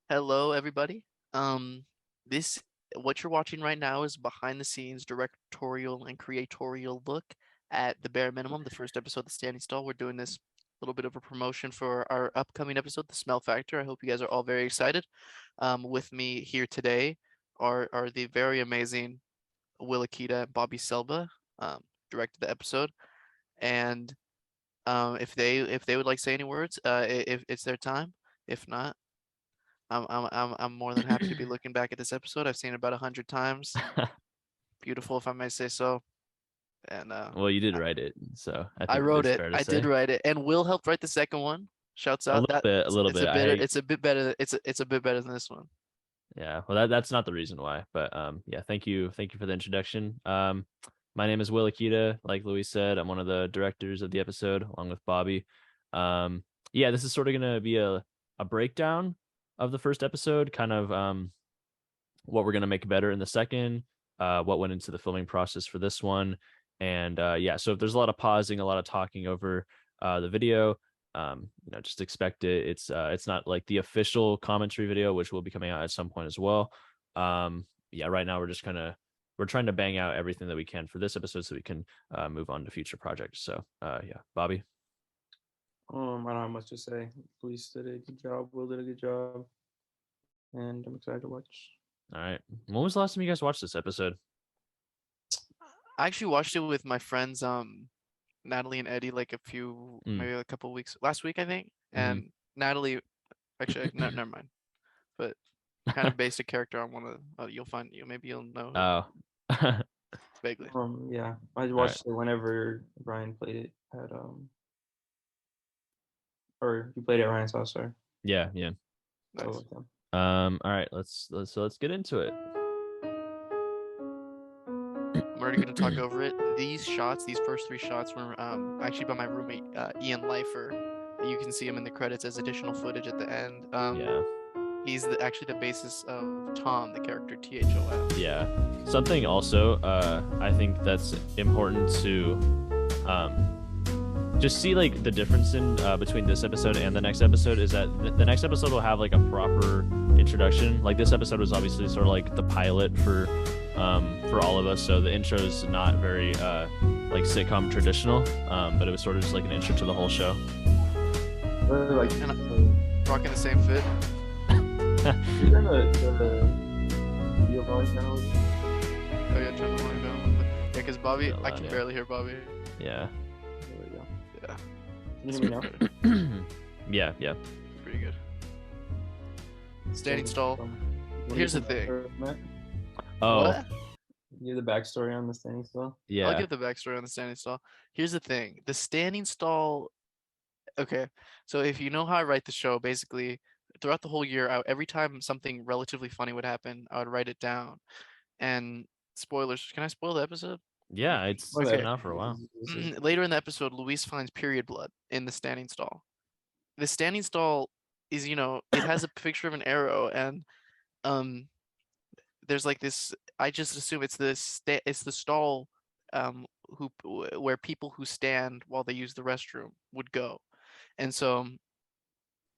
Hello, everybody. This what you're watching right now is behind the scenes directorial and creatorial look at the bare minimum, the first episode of the Standing Stall. We're doing this little bit of a promotion for our upcoming episode, The Smell Factor. I hope you guys are all very excited. With me here today are the very amazing Will Akita and Bobby Selba, directed the episode. And if they would like to say any words, if it's their time. If not, I'm more than happy to be looking back at this episode. I've seen it about 100 times. Beautiful, if I may say so. And Well, you did write it, so I I think wrote it's it. fair to I did say. write it, and Will helped write the second one. Shouts A out little that bit, a little bit. it's a bit better. It's a bit better than this one. Yeah. Well, that's not the reason why, but yeah. Thank you for the introduction. My name is Will Akita. Like Louis said, I'm one of the directors of the episode, along with Bobby. Yeah, this is sort of gonna be a breakdown of the first episode, kind of what we're gonna make better in the second, what went into the filming process for this one, and yeah. So if there's a lot of pausing, a lot of talking over the video, just expect it. It's not like the official commentary video, which will be coming out at some point as well. Yeah, right now we're trying to bang out everything that we can for this episode so we can move on to future projects. So yeah, Bobby. I don't have much to say. Police did a good job. Will did a good job, and I'm excited to watch. All right. When was the last time you guys watched this episode? I actually watched it with my friends, Natalie and Eddie, like Mm. maybe a couple weeks last week, I think. Hmm. And Natalie, actually, no, never mind. But kind of based a character on one of maybe you'll know who Oh. All vaguely. Yeah, I right. watched it whenever Ryan played it at or he played at Ryan's house. Sorry. Yeah, yeah. Nice. Yeah. All right, let's get into it. I'm already going to talk over it. These first three shots were actually by my roommate Ian Lifer. You can see him in the credits as additional footage at the end. Yeah. He's actually the basis of Tom, the character THOM. Yeah. Something also I think that's important to just see like the difference in between this episode and the next episode is that the next episode will have like a proper introduction. Like this episode was obviously sort of like the pilot for all of us, so the intro is not very like sitcom traditional, but it was sort of just like an intro to the whole show. Really like Rocking the same fit. Is there the video volume channel? Oh yeah, turn the volume down. Yeah, because Bobby, I can barely hear Bobby. Yeah. There we go. Yeah. Can you hear me now? Yeah, yeah. Pretty good. Standing stall. Here's the thing. Oh. What? Give the backstory on the standing stall. Yeah. I'll give the backstory on the standing stall. Here's the thing. The standing stall. Okay, so if you know how I write the show, basically throughout the whole year, every time something relatively funny would happen, I would write it down. And spoilers, can I spoil the episode? Yeah, it's Okay. been out for a while. Later in the episode, Luis finds period blood in the standing stall. The standing stall is, it has a picture of an arrow, and there's like this. I just assume it's the stall, where people who stand while they use the restroom would go, and so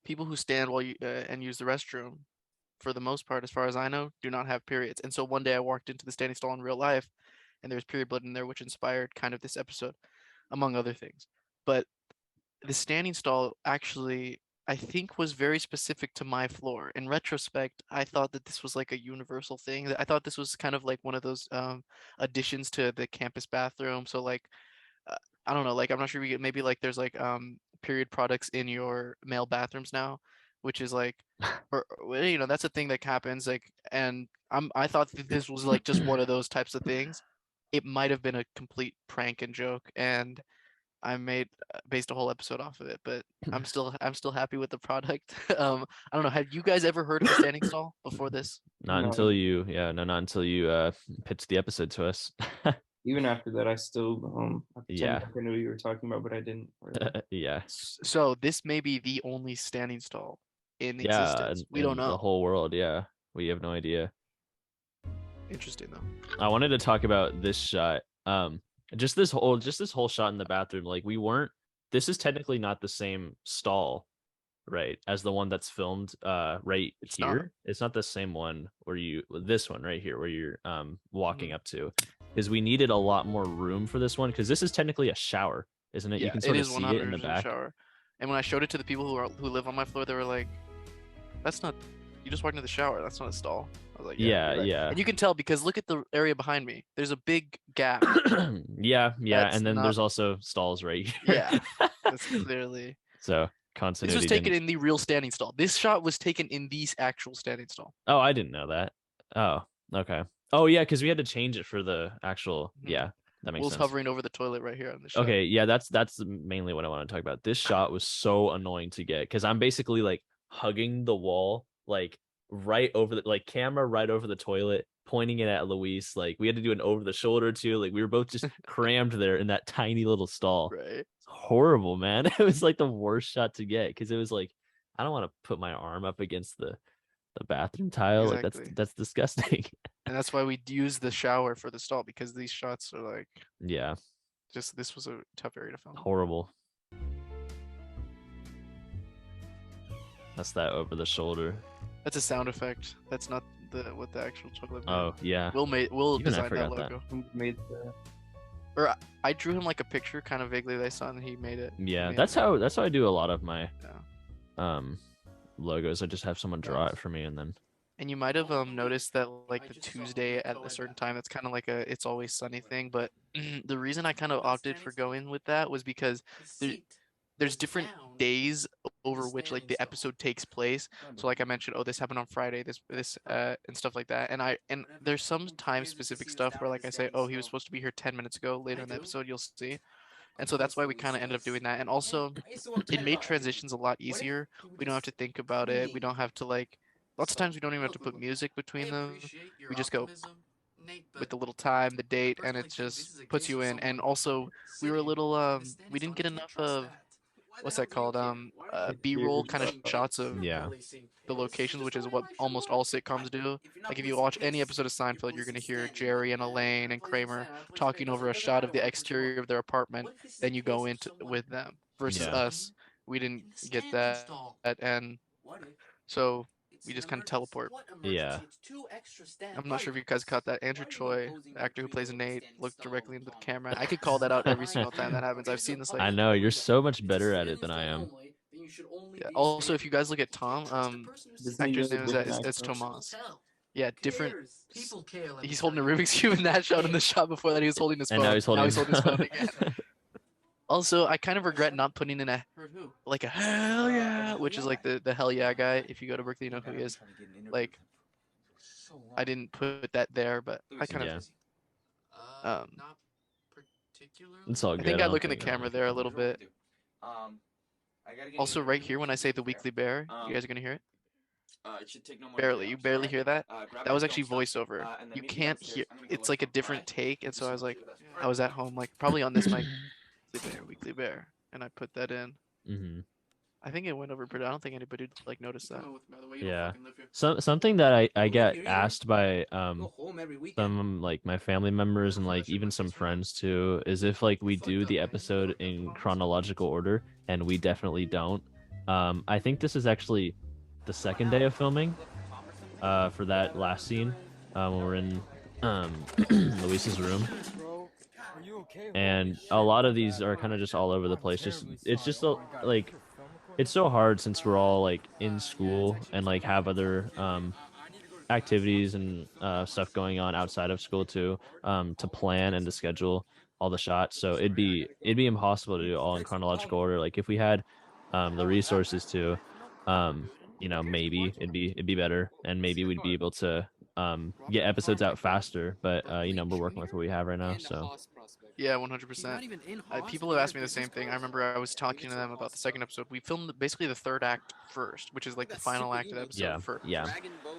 people who stand while and use the restroom, for the most part, as far as I know, do not have periods. And so one day I walked into the standing stall in real life, and there was period blood in there, which inspired kind of this episode, among other things. But the standing stall actually, I think, was very specific to my floor. In retrospect, I thought that this was like a universal thing. I thought this was kind of like one of those additions to the campus bathroom. So like, I don't know, like I'm not sure we get maybe like there's like period products in your male bathrooms now, which is like, or that's a thing that happens. Like, and I thought that this was like just one of those types of things. It might have been a complete prank and joke, and I based a whole episode off of it, but I'm still happy with the product. I don't know. Have you guys ever heard of a standing stall before this? Not No. until you, yeah, no, not until you pitched the episode to us. Even after that, I still Yeah. I knew what you were talking about, but I didn't. Really. Yeah. So this may be the only standing stall in Yeah, existence. We in don't the know. whole world, yeah. We have no idea. Interesting though. I wanted to talk about this shot. Just this whole shot in the bathroom. Like we weren't this is technically not the same stall right, as the one that's filmed right It's not. here. It's not the same one where this one right here where you're walking up to, because we needed a lot more room for this one, because this is technically a shower, isn't it? You Yeah, can it sort of is see it in the 100% a back. shower. And when I showed it to the people who live on my floor, they were like, "That's not. You just walked into the shower. That's not a stall." I was like, "Yeah, Yeah, you're right." yeah. And you can tell because look at the area behind me. There's a big gap. Yeah, That's and then not. there's also stalls right here. Yeah, that's clearly. So This was continuity taken didn't. in the real standing stall. This shot was taken in the actual standing stall. Oh, I didn't know that. Oh, okay. Oh yeah, because we had to change it for the actual. Mhm. Yeah, that makes Will's sense. hovering over the toilet right here on the shot. Okay, yeah, that's mainly what I want to talk about. This shot was so annoying to get because I'm basically like hugging the wall, like right over the like camera right over the toilet, pointing it at Luis. Like we had to do an over the shoulder too. Like we were both just crammed there in that tiny little stall. Right. It's horrible, man. It was like the worst shot to get because it was like I don't want to put my arm up against the bathroom tile. Like Exactly. that's disgusting. And that's why we use the shower for the stall because these shots are like Yeah, just this was a tough area to film. horrible. That's that over the shoulder. That's a sound effect. That's not what the actual toilet made. Oh yeah. Will Even I designed that forgot that. logo. Who made the Or I drew him like a picture, kind of vaguely that I saw, and he made it. Yeah, made that's it. how I do a lot of my Yeah. logos. I just have someone draw it for me and then And you might have noticed that like the Tuesday at a certain time, that's kind of like a it's always sunny thing. But the reason I kind of opted for going with that was because there, there's different days over which like the episode takes place. So like I mentioned, oh, this happened on Friday, this and stuff like that. And there's some time specific stuff where like I say, oh, he was supposed to be here 10 minutes ago. Later in the episode, you'll see. And so that's why we kind of ended up doing that. And also, it made transitions a lot easier. We don't have to think about it. We don't have to like. Lots of times we don't even have to put music between them. We just go with the little time, the date, and it just puts you in. And also, we were a little we didn't get enough of what's that called B-roll kind of shots of yeah. the locations, which is what almost all sitcoms do. Like if you watch any episode of Seinfeld, you're gonna hear Jerry and Elaine and Kramer talking over a shot of the exterior of their apartment. Then you go into with them. Versus Yeah. us, we didn't get that, and so we just kind of teleport. Yeah. I'm not sure if you guys caught that. Andrew Choi, the actor who plays Nate, looked directly into the camera. I could call that out every single time that happens. I've seen this like I know you're so much better at it than I am. yeah. Also, if you guys look at Tom, This actor's nigga's a name is different it's actor. Tomas. Yeah, different. He's holding a Rubik's cube in that shot. In the shot before that, he was holding his phone. And now he's holding, his phone again. Also, I kind of regret not putting in a hell yeah, which is like the hell yeah guy. If you go to Berkeley, you know who he is. Like, I didn't put that there, but I kind Yeah. of It's all I good. think I don't look in the think camera there a little bit. Also, right here when I say the weekly bear, you guys are gonna hear it. Barely, you barely hear that. That was actually voiceover. You can't hear. It's like a different take, and so I was like, I was at home, like probably on this mic, weekly bear, and I put that in. Mhm. I think it went over pretty. I don't think anybody like noticed that. Yeah. Something that I get asked by some like my family members and like even some friends too is if like we do the episode in chronological order, and we definitely don't. I think this is actually the second day of filming for that last scene when we're in Luis's room. And a lot of these are kind of just all over the place. It's just like it's so hard since we're all like in school and like have other activities and stuff going on outside of school too, to plan and to schedule all the shots. So it'd be impossible to do it all in chronological order. Like if we had the resources to, maybe it'd be better, and maybe we'd be able to get episodes out faster. But we're working with what we have right now. So Yeah, 100%. People have asked me the same thing. I remember I was talking to them about the second episode. We filmed basically the third act first, which is like the final act of the episode yeah, first. yeah,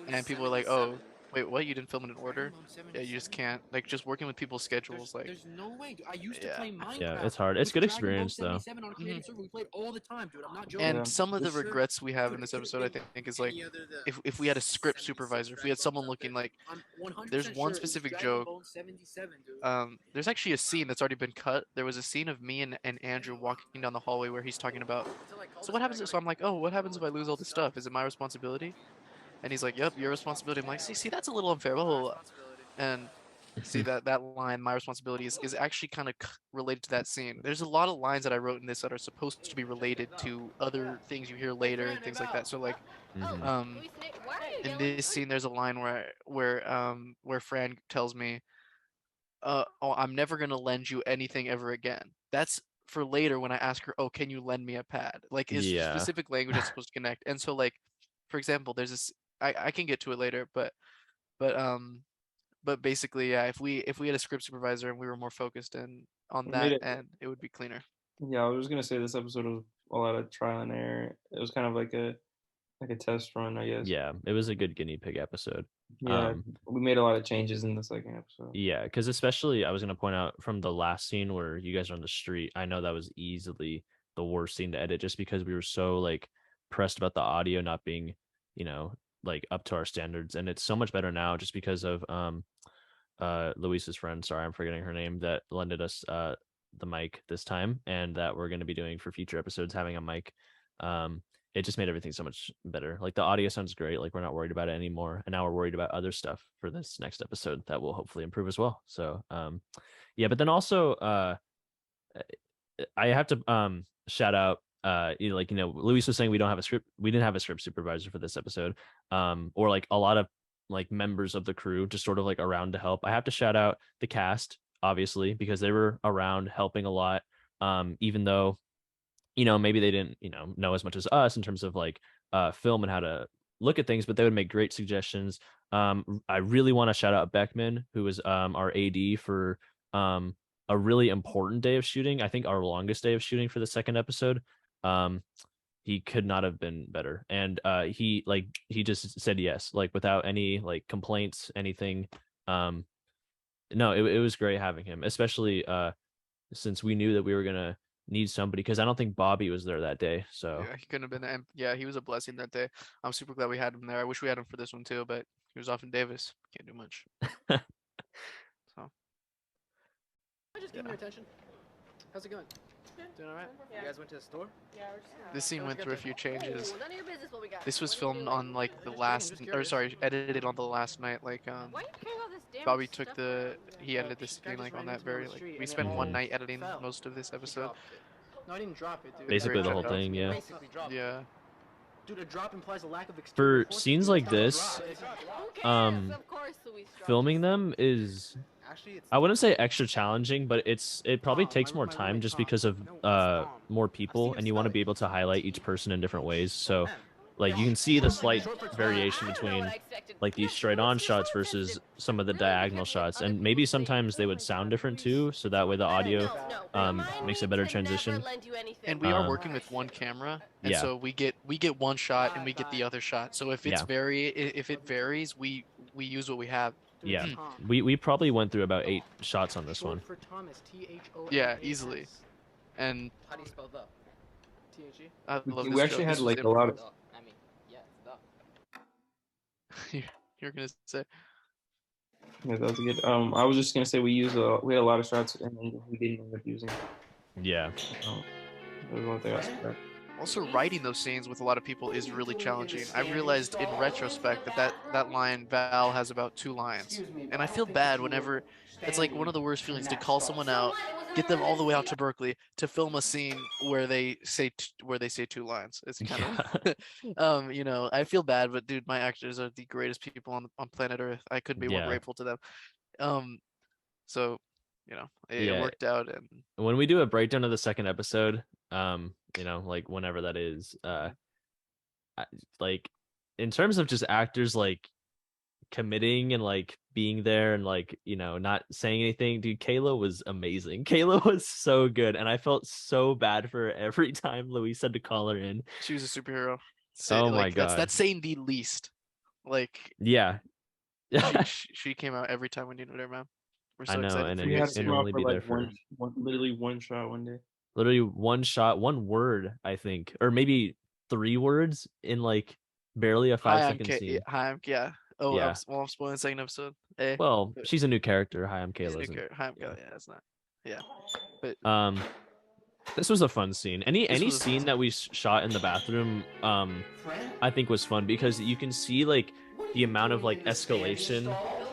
And people were like, "Oh, Wait, what? You didn't film it in order? Yeah, you just can't. Like, just working with people's schedules, like. There's no way. Dude. I used to Yeah. play Minecraft. Yeah, it's hard. It's with good Dragon Ball experience though. 77 on a creative server. We played all the time, dude. I'm not joking. And Yeah. some of the Sure. regrets we have in Dude, this it could've episode, I been think, is like any other the if we had a script 76 supervisor, if we Dragon had someone Balls out looking there. like I'm 100% there's one sure it was specific Dragon joke. Ball 77, dude. There's actually a scene that's already been cut. There was a scene of me and Andrew walking down the hallway where he's talking about. So what happens? So I'm like, oh, what happens if I lose all this stuff? Is it my responsibility? And he's like, yep, your responsibility. I'm like, see, that's a little unfair. Blah, blah, blah. And see that line, my responsibility is actually kind of related to that scene. There's a lot of lines that I wrote in this that are supposed to be related to other things you hear later and things like that. So like, Mhm. in this scene, there's a line where Fran tells me, oh, I'm never gonna lend you anything ever again. That's for later when I ask her, oh, can you lend me a pad? Like his Yeah. specific language is supposed to connect. And so like, for example, there's this. I can get to it later, but but basically, yeah, if we had a script supervisor and we were more focused and on We that made it. end, it would be cleaner. Yeah, I was just gonna say this episode was a lot of trial and error. It was kind of like a test run, I guess. Yeah, it was a good guinea pig episode. Yeah, we made a lot of changes in the second episode. Yeah, because especially I was gonna point out from the last scene where you guys are on the street, I know that was easily the worst scene to edit just because we were so like pressed about the audio not being, like up to our standards. And it's so much better now just because of Luis's friend, sorry, I'm forgetting her name, that lended us the mic this time and that we're gonna be doing for future episodes, having a mic. It just made everything so much better. Like the audio sounds great. Like we're not worried about it anymore. And now we're worried about other stuff for this next episode that will hopefully improve as well. So yeah, but then also I have to shout out Luis was saying we didn't have a script supervisor for this episode. Or like a lot of like members of the crew just sort of like around to help. I have to shout out the cast, obviously, because they were around helping a lot. Even though maybe they didn't, know as much as us in terms of like film and how to look at things, but they would make great suggestions. I really want to shout out Beckman, who was our AD for a really important day of shooting. I think our longest day of shooting for the second episode. He could not have been better. And he just said yes, like without any like complaints, anything. No, it was great having him, especially since we knew that we were gonna need somebody, because I don't think Bobby was there that day. So Yeah, he couldn't have been. Yeah, he was a blessing that day. I'm super glad we had him there. I wish we had him for this one too, but he was off in Davis. Can't do much. So. I just give me your attention. How's it going? Doing all right? Yeah. You guys went to the store? Yeah, we're just This scene went through a few changes. None of your business what we got. This was What are you filmed doing? on like the Just last, checking, or just sorry, curious. edited on the last night. Like Why you carrying all this damn Bobby stuff took the around? he edited this Guy scene just like ran on that into me on very the like street we and spent then one night editing fell. most of this He episode. dropped it. No, I didn't drop it, dude. basically the whole Very thing, yeah. Basically dropped it. Yeah. Dude, a drop implies a lack of For exterior force. scenes Dude, like it's not a this, drop. Who cares? Of course, Luis dropped filming it. them is, Actually, it's I wouldn't say extra challenging, but it probably Tom, takes my- more my time roommate just Tom. because of No, it's Tom. more people, it and you want to spell be it. able to highlight each person in different ways. So Man. like you can see the slight Short for Tom. variation I don't know between what I expected. like these Yeah, straight on what's shots so versus sensitive? some of the Really? diagonal Because shots, other and people maybe say, sometimes they "Oh would my sound God, different Luis." too, so that way the audio No, makes a mine better needs to never transition. lend you anything. And we are Um, working with one camera, and yeah. so we get one shot and we get the other shot. So if it's Yeah. if it varies, we use what we have. Dude, Yeah. it's Tom. We probably went through about 8 shots on this Short one. for Tom is T-H-O-M-A-S. Yeah, easily. And How do you spell the? T-H-E? I love We this actually joke. had This was like a lot of. The. I mean, yeah, it's the. You're gonna say. Yeah, that was good. I was just gonna say we had a lot of shots and then we didn't end up using. Yeah. That was one thing I was. Also, writing those scenes with a lot of people is really challenging. I realized in retrospect that line Val has about 2 lines, and I feel bad whenever it's like one of the worst feelings to call someone out, get them all the way out to Berkeley to film a scene where they say 2 lines. It's kind of I feel bad, but dude, my actors are the greatest people on planet Earth. I couldn't be more Yeah. grateful to them. So it Yeah. worked out, and When we do a breakdown of the second episode, like whenever that is, like in terms of just actors like committing and like being there and like not saying anything, dude, Kayla was amazing. Kayla was so good, and I felt so bad for her every time Luis had to call her in. she was a superhero. Oh my that's God. saying the least. Like Yeah, She came out every time we needed her, man. We're I so know, excited and for then We you you had guys to can too. come out only for be like there for literally one shot one day. literally one shot, one word, I think, or maybe 3 words in like barely a five Hi, I'm second K. Yeah, scene. hi, I'm yeah. Oh, Yeah. I'm spoiling the second episode. Eh, Well, but she's a new character. Hi, I'm she's a Kayla. new Isn't character. Hi, I'm Yeah. Kelly. Yeah, that's not. Yeah, but Um, this was a fun scene. this Any was a fun scene scene. that we shot in the bathroom, I think was fun because you can see like the amount of like escalation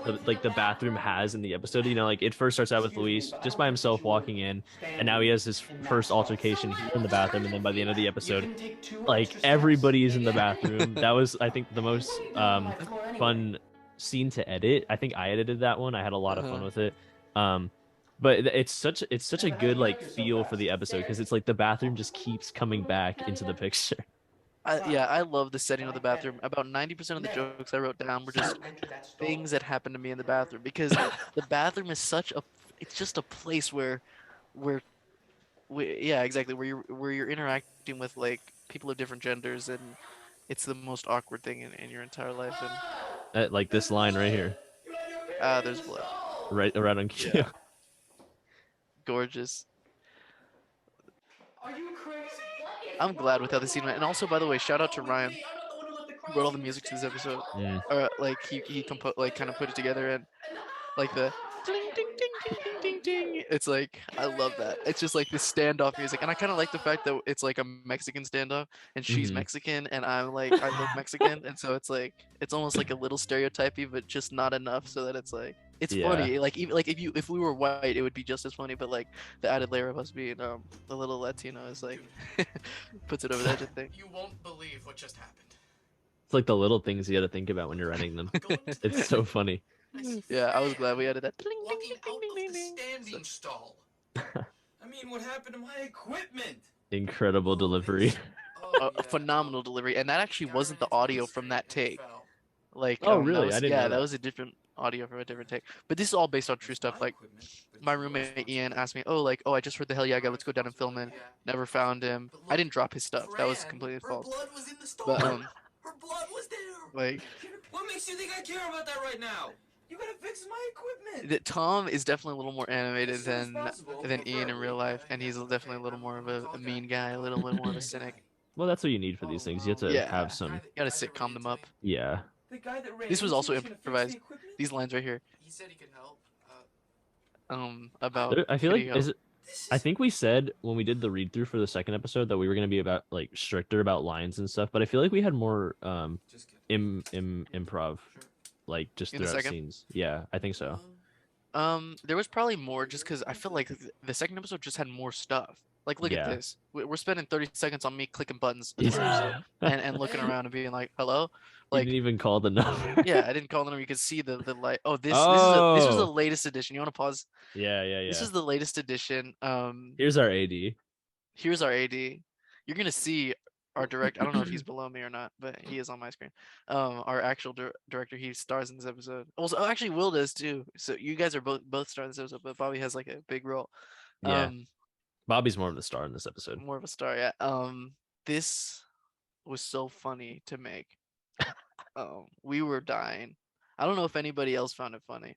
the bathroom has in the episode. You know, like it first starts out with Luis just by himself walking in, and now he has his first altercation here in the bathroom, and then by the end of the episode, like everybody is in the bathroom. That was, I think, the most fun scene to edit. I think I edited that one. I had a lot of fun Uh-huh. with it. Um, but it's such a good like feel for the episode because it's like the bathroom just keeps coming back into the picture. Yeah, I love the setting of the bathroom. About 90% of the jokes I wrote down were just things that happened to me in the bathroom because the bathroom is it's just a place where yeah, exactly, where you're interacting with like people of different genders, and it's the most awkward thing in your entire life. And Like this line right here, there's blood. right on cue. Yeah, gorgeous. I'm glad with how the scene went. And also, by the way, shout out to Ryan, who wrote all the music to this episode. Mm. Like he like kind of put it together, and like the ding ding ding ding ding ding ding. It's like I love that. It's just like this standoff music, and I kind of like the fact that it's like a Mexican standoff, and she's Hmm. Mexican, and I'm like I look Mexican, and so it's like it's almost like a little stereotypy, but just not enough so that it's like it's Yeah. funny. Like even like if we were white, it would be just as funny, but like the added layer of us being a little Latino is like puts it over the edge, I think. You won't believe what just happened. It's like the little things you got to think about when you're writing them. Going to the It's so bathroom, funny. I see Yeah, I was Fran glad we added that. Ding, ding, walking ding, out ding, of ding, the ding, ding. standing stall. I mean, what happened to my equipment? Incredible delivery. A phenomenal delivery, and that actually wasn't the audio from that take. Like Oh, that really? I was didn't yeah, know that that. was a different audio from a different take. But this is all based on true stuff. Like my roommate Ian asked me, "Oh, like I just heard the Hell Yeah guy. Let's go down and film it." Never found him. I didn't drop his stuff. That was completely Her false. blood was in the stall. But Her blood was there. like What makes you think I care about that right now? You gotta fix my equipment. Tom is definitely a little more animated As soon as possible, than Ian in real preferably. life, and he's definitely a little more of a mean guy, a little bit more of a cynic. Well, that's what you need for these things. You have to have Yeah, some. gotta sitcom them up. Yeah. The guy that ran This was into also you was gonna fix the improvised. equipment? These lines right here, He said he could help. about I feel like video. is it, I think we said when we did the read through for the second episode that we were going to be about like stricter about lines and stuff, but I feel like we had more Just kidding. improv like just In the throughout second? scenes. Yeah, I think so. There was probably more just because I feel like the second episode just had more stuff. Like, look at Yeah. this. We're spending 30 seconds on me clicking buttons in this episode You and looking around and being like, hello? didn't Like, even call the number. yeah, I didn't call the number. You could see the light. Oh, this was the Oh. latest edition. You want to pause? Yeah. This is the latest edition. Here's our AD. Here's our AD. You're gonna see our direct. I don't know if he's below me or not, but he is on my screen. Our actual director, he stars in this episode. Also, oh, actually, Will does too. So you guys are both stars in this episode, but Bobby has like a big role. Yeah. Bobby's more of the star in this episode. More of a star, yeah. This was so funny to make. We were dying. I don't know if anybody else found it funny.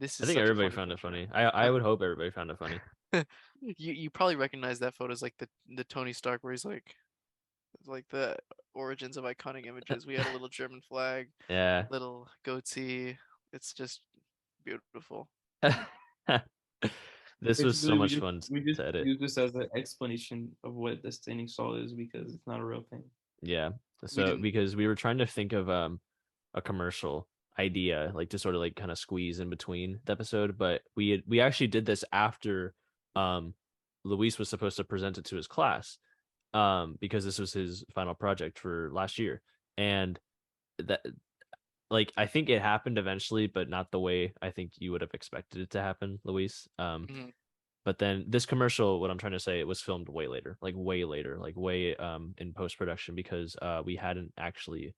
This I is think such a everybody funny found it picture. funny. I would hope everybody found it funny. You probably recognize that photo as like the Tony Stark where he's like the origins of iconic images. We had a little German flag, Yeah. little goatee. It's just beautiful. This was so Basically, much fun we just to edit. use this as an explanation of what the standing stall is because it's not a real thing. Yeah. So didn't- because we were trying to think of a commercial idea like to sort of like kind of squeeze in between the episode, but we actually did this after Luis was supposed to present it to his class because this was his final project for last year. And that like I think it happened eventually, but not the way I think you would have expected it to happen, Luis. Mhm. But then this commercial, what I'm trying to say, it was filmed way later, like way in post production because we hadn't actually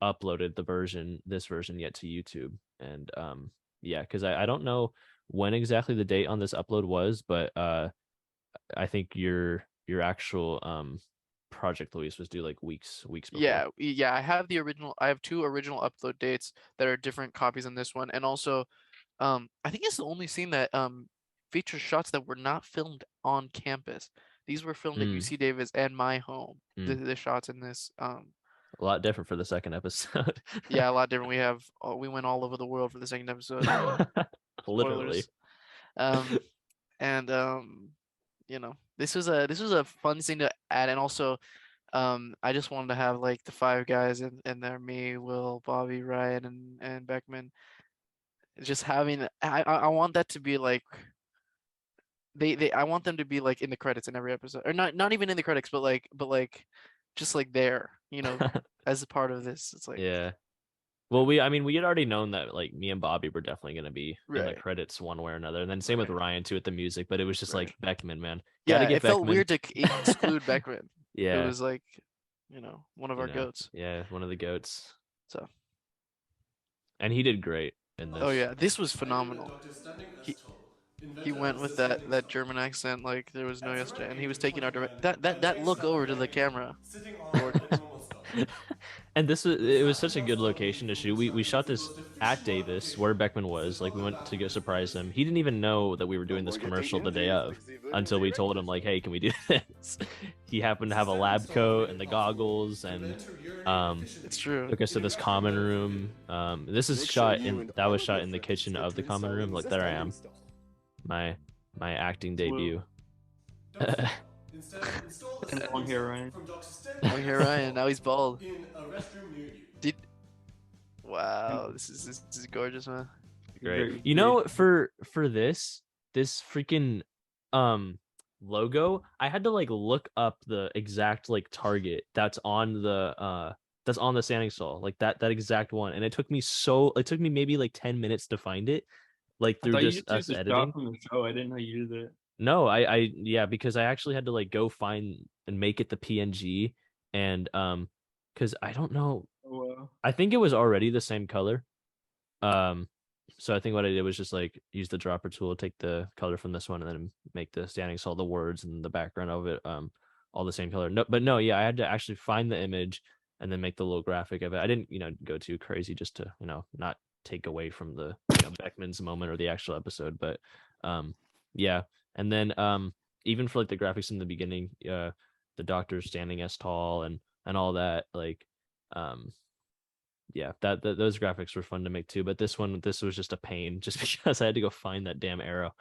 uploaded this version yet to YouTube. And yeah, because I don't know when exactly the date on this upload was, but I think your actual Project Luis was due like weeks before. Yeah, I have the original. I have 2 original upload dates that are different copies than this one, and also, I think it's the only scene that features shots that were not filmed on campus. These were filmed at UC Davis and my home. The shots in this, a lot different for the second episode. yeah, a lot different. We went all over the world for the second episode. Literally. Spoilers. And this was a fun scene to add, and also, I just wanted to have like the 5 guys in there, me, Will, Bobby, Ryan, and Beckman. Just having, I want that to be like I want them to be like in the credits in every episode, or not even in the credits, but like just like there, as a part of this. It's like, Yeah. Well, we had already known that like me and Bobby were definitely going to be in the Right. credits one way or another, and then same with Right. Ryan too with the music. But it was just Right. like Beckman, man. yeah, Gotta get it felt Beckman. weird to exclude Beckman. It Yeah, was like, one of our goats. yeah, one of the goats, So, and he did great in this. oh yeah, this was phenomenal. He went with that German accent like there was no yesterday, and he was taking our that look over to the camera. And it was such a good location to shoot. We shot this at Davis where Beckman was. Like we went to go surprise him. He didn't even know that we were doing this commercial the day of until we told him like, hey, can we do this? He happened to have a lab coat and the goggles, and It's true. took us to this common room. This is shot in the kitchen of the common room. Look, there I am. My acting debut. And long hair, Ryan. Long hair Ryan, now he's bald. Wow, this is gorgeous, man. Great. For this freaking logo, I had to like look up the exact like target that's on the standing stall, like that exact one, and it took me maybe like 10 minutes to find it, like through just us editing. From the show. I didn't know you did that. No, yeah, because I actually had to like go find and make it the PNG, and because I don't know. Oh, wow. I think it was already the same color. So I think what I did was just like use the dropper tool, take the color from this one, and then make the standing stall, the words and the background of it, all the same color. No, yeah, I had to actually find the image and then make the little graphic of it. I didn't, go too crazy just to, not take away from the Beckman's moment or the actual episode. But yeah. And then even for like the graphics in the beginning, the doctor standing as tall and all that, like yeah, those graphics were fun to make too. But this was just a pain just because I had to go find that damn arrow.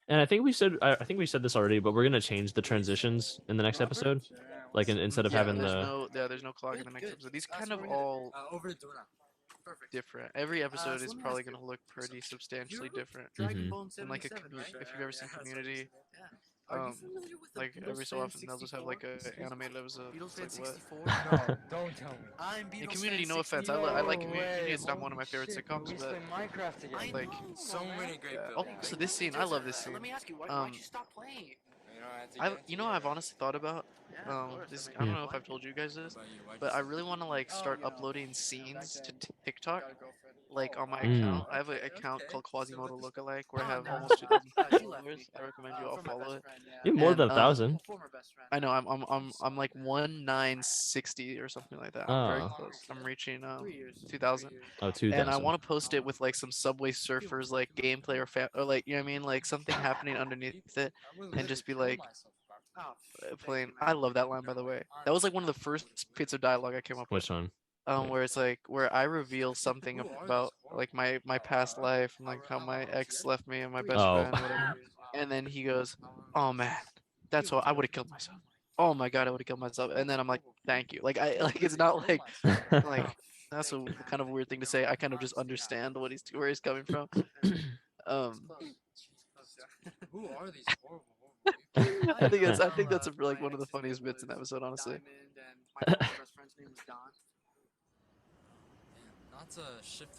And I think we said this already, but we're gonna change the transitions in the next episode. Like instead of having there's no clock in the next episode. These kind of all different. Every episode is probably gonna look pretty substantially different. And like if you've ever seen Community, like every so often they'll just have like a animated episode. It's like, what? No, don't tell me. In Community, no offense, I like Community. It's not one of my favorite sitcoms, but Minecraft again. like So many great also this scene, I love this scene. Let me ask you, why'd you stop playing? I've honestly thought about this. I don't know if I've told you guys this, but I really want to like start uploading scenes to TikTok, like on my account. I have an account called Quasimodo Lookalike where I have almost 2,000 followers. I recommend you all follow it. you have more And, than 1,000. I know I'm like 1960 or something like that. I'm very close. I'm reaching 2,000. Oh, 2,000. And I want to post it with like some Subway Surfers like gameplay or like what I mean, like something happening underneath it, and just be like playing. I love that line, by the way. That was like one of the first bits of dialogue I came up with. Which one? Where it's like where I reveal something about like my past life and like how my ex left me and my best friend, whatever. And then he goes, "Oh man, that's what I would have killed myself. Oh my god, I would have killed myself." And then I'm like, "Thank you." Like it's not like that's a kind of weird thing to say. I kind of just understand where he's coming from. Who are these horrible? I think that's like one of the funniest bits in the episode, honestly.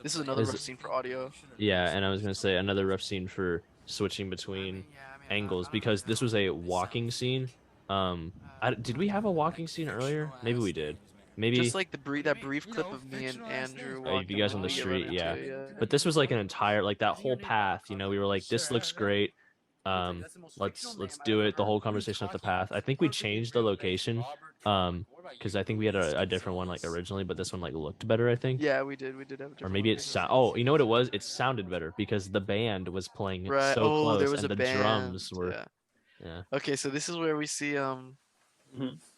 This is another rough scene for audio. Yeah, and I was gonna say another rough scene for switching between angles because this was a walking scene. Did we have a walking scene earlier? Maybe we did. Maybe just like that brief clip of me and Andrew walking. You guys on the street, yeah. Yeah. But this was like an entire that whole path. We were like, this looks great. Let's do it. The whole conversation at the path. I think we changed the location. Because I think we had a different one like originally, but this one like looked better, I think. Yeah, we did have a Or different maybe one. it sound. Oh, you know what it was? It sounded better because the band was playing Right. so Oh, there close, was and a the band. drums were. Yeah. Yeah. Okay, so this is where we see Mhm.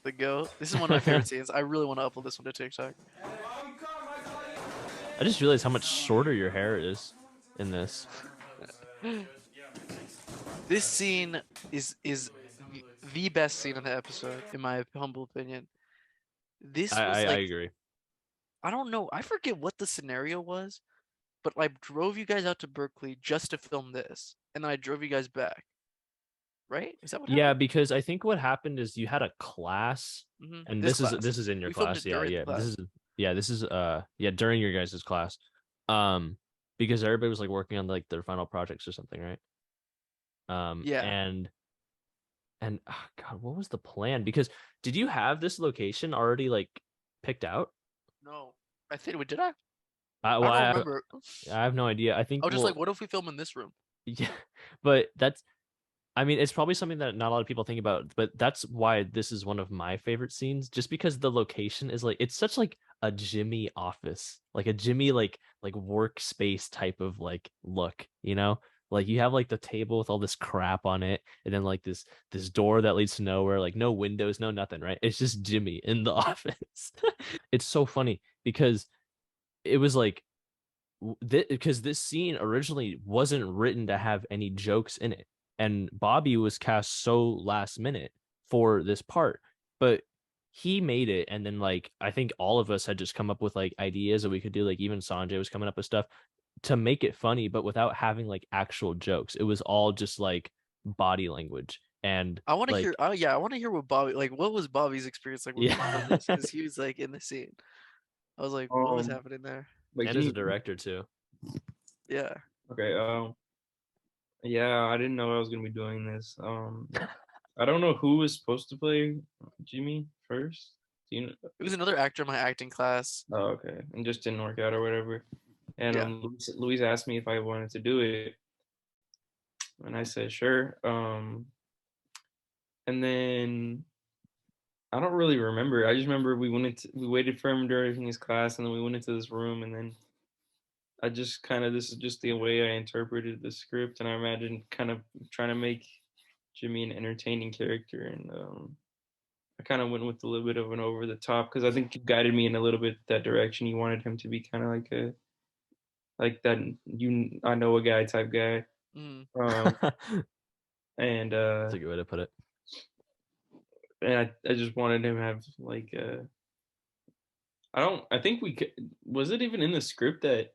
the goat. This is one of my favorite scenes. I really want to upload this one to TikTok. I just realized how much shorter your hair is in this. This scene is the best scene in the episode, in my humble opinion. This was I like, agree. I don't know, I forget what the scenario was, but I drove you guys out to Berkeley just to film this, and then I drove you guys back. Right? Is that what Yeah, happened? because I think what happened is you had a class, and This this class. is in your We filmed class. it Yeah, during the yeah. class. This is during your guys' class. Because everybody was like working on like their final projects or something, right? Yeah. And oh, God, what was the plan? Because did you have this location already like picked out? No. I think, did I? Well, I don't remember. I have no idea. I think I was just like, what if we film in this room? yeah, but that's I mean, it's probably something that not a lot of people think about, but that's why this is one of my favorite scenes, just because the location is like it's such like a Jimmy office, like a Jimmy like workspace type of like look, you know? Like you have like the table with all this crap on it, and then like this door that leads to nowhere, like no windows, no nothing, right? It's just Jimmy in the office. It's so funny because it was like because this scene originally wasn't written to have any jokes in it, and Bobby was cast so last minute for this part, but he made it. And then like I think all of us had just come up with like ideas that we could do, like even Sanjay was coming up with stuff to make it funny but without having like actual jokes. It was all just like body language and I want to hear. like Oh yeah, I want to hear what Bobby like. What was Bobby's experience like when we filmed yeah. this? Because he was like in the scene. I was like, what was Um, happening there? like And as a director too. Yeah. okay. Yeah, I didn't know I was gonna be doing this. I don't know who was supposed to play Jimmy first. Do you know? It was another actor in my acting class. Oh, okay, and just didn't work out or whatever. And Yeah. Luis asked me if I wanted to do it, and I said sure. And then I don't really remember. I just remember we waited for him during his class, and then we went into this room, and then I just kind of this is just the way I interpreted the script, and I imagined kind of trying to make Jimmy an entertaining character, and I kind of went with a little bit of an over the top because I think you guided me in a little bit that direction. You wanted him to be kind of like that I know a guy type guy, Mm. um, That's and a good way to put it. I just wanted him to have like I think was it even in the script that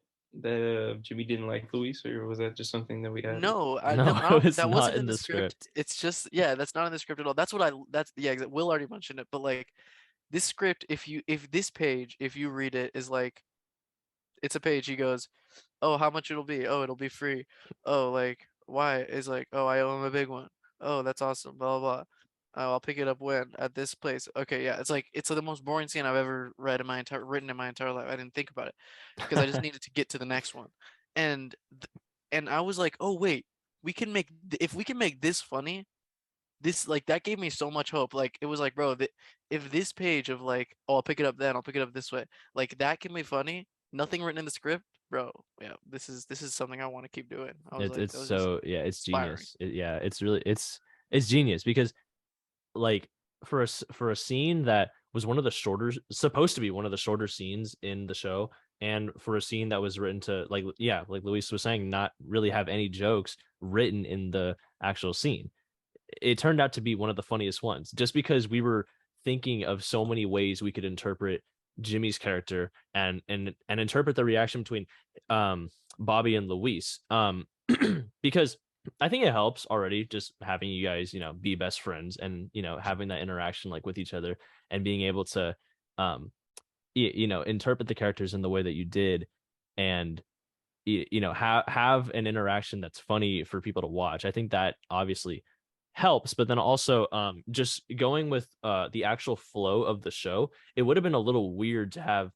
Jimmy didn't like Luis, or was that just something that we had? No, No, I it don't. was That not wasn't in in the the script. script. It's just yeah, that's not in the script at all. That's what I. That's yeah. Will already mentioned it, but like this script, if this page, if you read it, is like it's a page. He goes, oh, how much it'll be? Oh, it'll be free. Oh, like why? Is like, oh, I owe him a big one. Oh, that's awesome. Blah blah blah. Oh, I'll pick it up when at this place. Okay, yeah. It's like it's the most boring scene I've ever read in my entire written in my entire life. I didn't think about it because I just needed to get to the next one, and and I was like, oh wait, we can make if we can make this funny. This like that gave me so much hope. Like it was like, bro, if this page of like, oh, I'll pick it up then, I'll pick it up this way, like that can be funny. Nothing written in the script, bro. Yeah, this is something I want to keep doing. I was like, It's that was just so yeah, it's inspiring. genius. Yeah, it's really it's genius because like for a scene that was one of the shorter supposed to be one of the shorter scenes in the show, and for a scene that was written to like yeah, like Luis was saying, not really have any jokes written in the actual scene, it turned out to be one of the funniest ones just because we were thinking of so many ways we could interpret Jimmy's character and interpret the reaction between Bobby and Luis. Because I think it helps already just having you guys, you know, be best friends and, you know, having that interaction like with each other and being able to you know, interpret the characters in the way that you did and you know, have an interaction that's funny for people to watch. I think that obviously helps, but then also just going with the actual flow of the show, it would have been a little weird to have,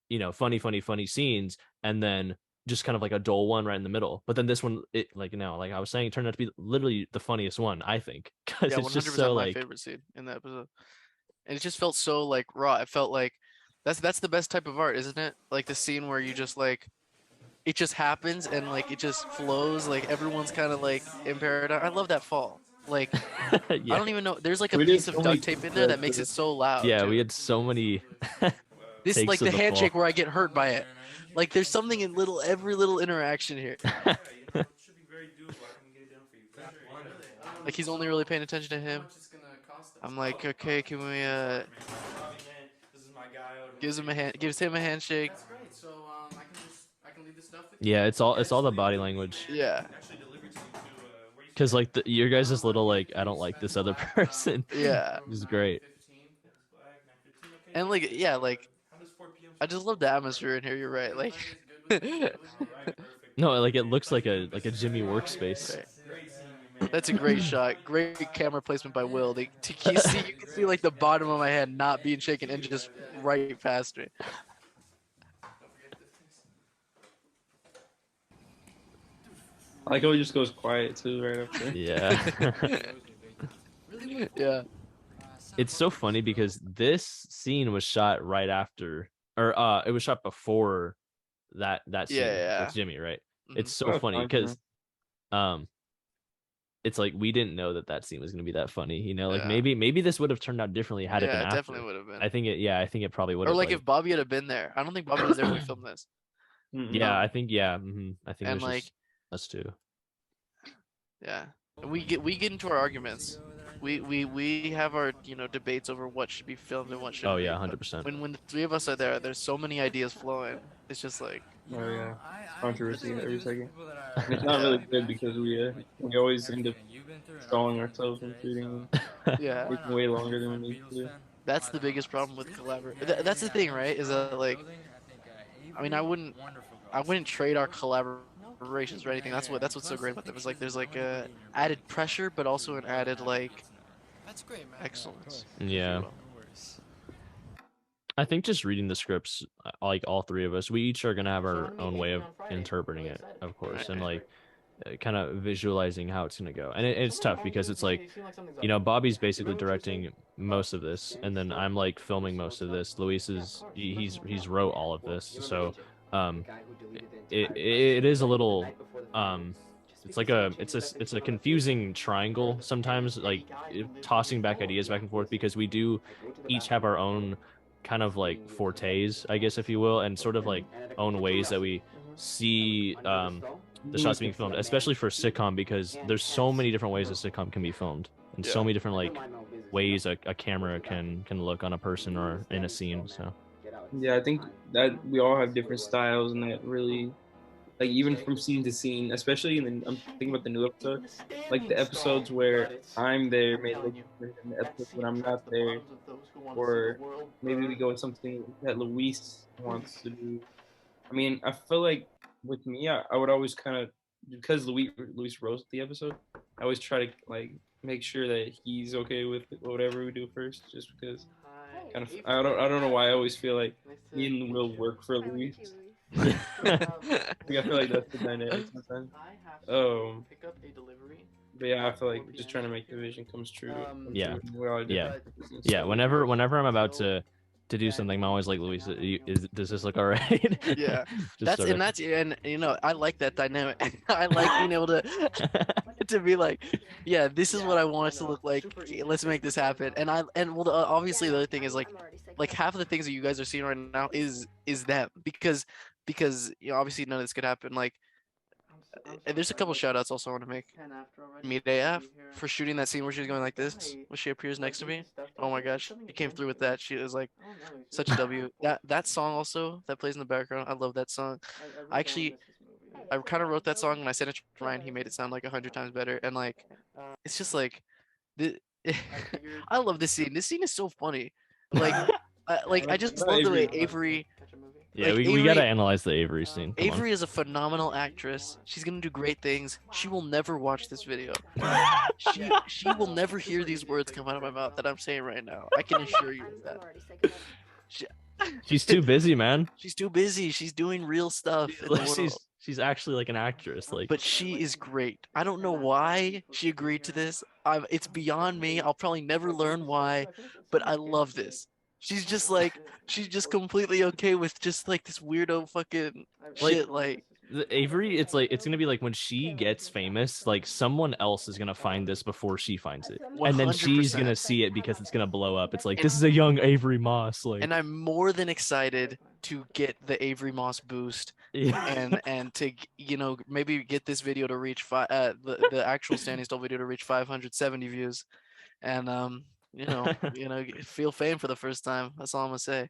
you know, funny scenes and then just kind of like a dull one right in the middle. But then this one, it like like I was saying, it turned out to be literally the funniest one, I think, because Yeah, it's just 100% so my like favorite scene in that episode. And it just felt so like raw. It felt like that's the best type of art, isn't it? Like the scene where you just like it just happens and like it just flows. Like everyone's kind of like in paradise. I love that fall. Like I yeah, don't even know. There's like a We did piece so of many duct tape in there clips that makes of it so loud yeah. We too. had so many This takes like of the the fall. handshake where I get hurt by it. Like there's something in every little interaction here. Like he's only really paying attention to him. I'm like, okay, can we gives him a handshake. That's great. So I can leave this stuff with you. Yeah, it's all the body language. Yeah. Because like your guys' little like I don't like this other person Yeah. is great. And like yeah, like I just love the atmosphere in here, you're right. Like No, like it looks like a Jimmy workspace. right. That's a great shot. Great camera placement by Will. You can see like the bottom of my head not being shaken and just right past me. I like how he just goes quiet too right after. Yeah. Yeah. It's so funny because this scene was shot right after, or it was shot before that scene Yeah. with Jimmy, right? Mhm. It's so Oh, funny fine, because it's like we didn't know that scene was gonna be that funny, like Yeah. maybe this would have turned out differently had it been Yeah, it after. definitely would have been. I think it probably would Or have like if Bobby had been there. I don't think Bobby was there when we filmed this. yeah, I think I think it And was like just us two. yeah. And we get into our arguments. We have our, debates over what should be filmed and what shouldn't Oh be. yeah, But 100%. when the three of us are there, there's so many ideas flowing. It's just like Oh yeah, controversy every second. And it's Yeah. not really good because we always end up stalling ourselves and shooting yeah. taking way longer than we need to. That's the biggest problem with collaboration. That's the thing, right? Is that like I mean, I wouldn't trade our collaborations for anything. That's what's so great about them. Is like there's like a added pressure, but also an added like That's great, man. excellence. if Yeah. you will. I think just reading the scripts, like all three of us, we each are gonna have our own way of interpreting it, of course, and like kind of visualizing how it's gonna go. And it's tough because it's like, Bobby's basically directing most of this, and then I'm like filming most of this. Luis he's wrote all of this, so it is a little it's like it's a confusing triangle sometimes, like tossing back ideas back and forth because we do each have our own kind of like fortes, I guess, if you will, and sort of like own ways that we see the shots being filmed, especially for sitcom, because there's so many different ways a sitcom can be filmed and so many different like ways a camera can look on a person or in a scene. So Yeah, I think that we all have different styles, and that really, like, even from scene to scene, especially I'm thinking about the new episode, like the episodes where I'm there may look different than the episodes when I'm not there, or maybe we go with something that Luis wants to do. I mean, I feel like with me, I would always kind of, because Luis wrote the episode, I always try to like make sure that he's okay with whatever we do first, just because I don't know why I always feel like me and Will work for Luis. Like, I feel like that's the dynamic sometimes. But yeah, I feel like we're just trying to make the vision comes true. Yeah. Yeah. Whenever I'm about to do something, I'm always like, Luis, does this look all right? Yeah. Just sort of- I like that dynamic. I like being able to to be like, yeah, this is what I want it to look like. Let's make this happen. And obviously the other thing is like half of the things that you guys are seeing right now is them because obviously none of this could happen. Like and there's a couple shout outs also I want to make. Meet AF for shooting that scene where she's going like this when she appears next to me. Oh my gosh, she came through with that. She was like such a W. That song also that plays in the background, I love that song. I kind of wrote that song and I sent it to Ryan. He made it sound like 100 times better. And like, it's just like, I love this scene. This scene is so funny. Like, I just love the way Avery. Yeah, like, we gotta analyze the Avery scene. Come on. Avery is a phenomenal actress. She's gonna do great things. She will never watch this video. She will never hear these words come out of my mouth that I'm saying right now. I can assure you of that. She's too busy, man. She's too busy. She's doing real stuff in the world. She's actually like an actress. Like, but she is great. I don't know why she agreed to this. It's beyond me. I'll probably never learn why, but I love this. She's just like, she's just completely okay with just like this weirdo fucking Like, shit. Like, Avery, it's like it's gonna be like when she gets famous, like someone else is gonna find this before she finds it, and then she's gonna 100%. see it because it's gonna blow up. It's like And- this is a young Avery Moss. Like, And I'm more than excited to get the Avery Moss boost yeah. and to maybe get this video to reach the actual Standing Still video to reach 570 views, and feel fame for the first time. That's all I'm gonna say.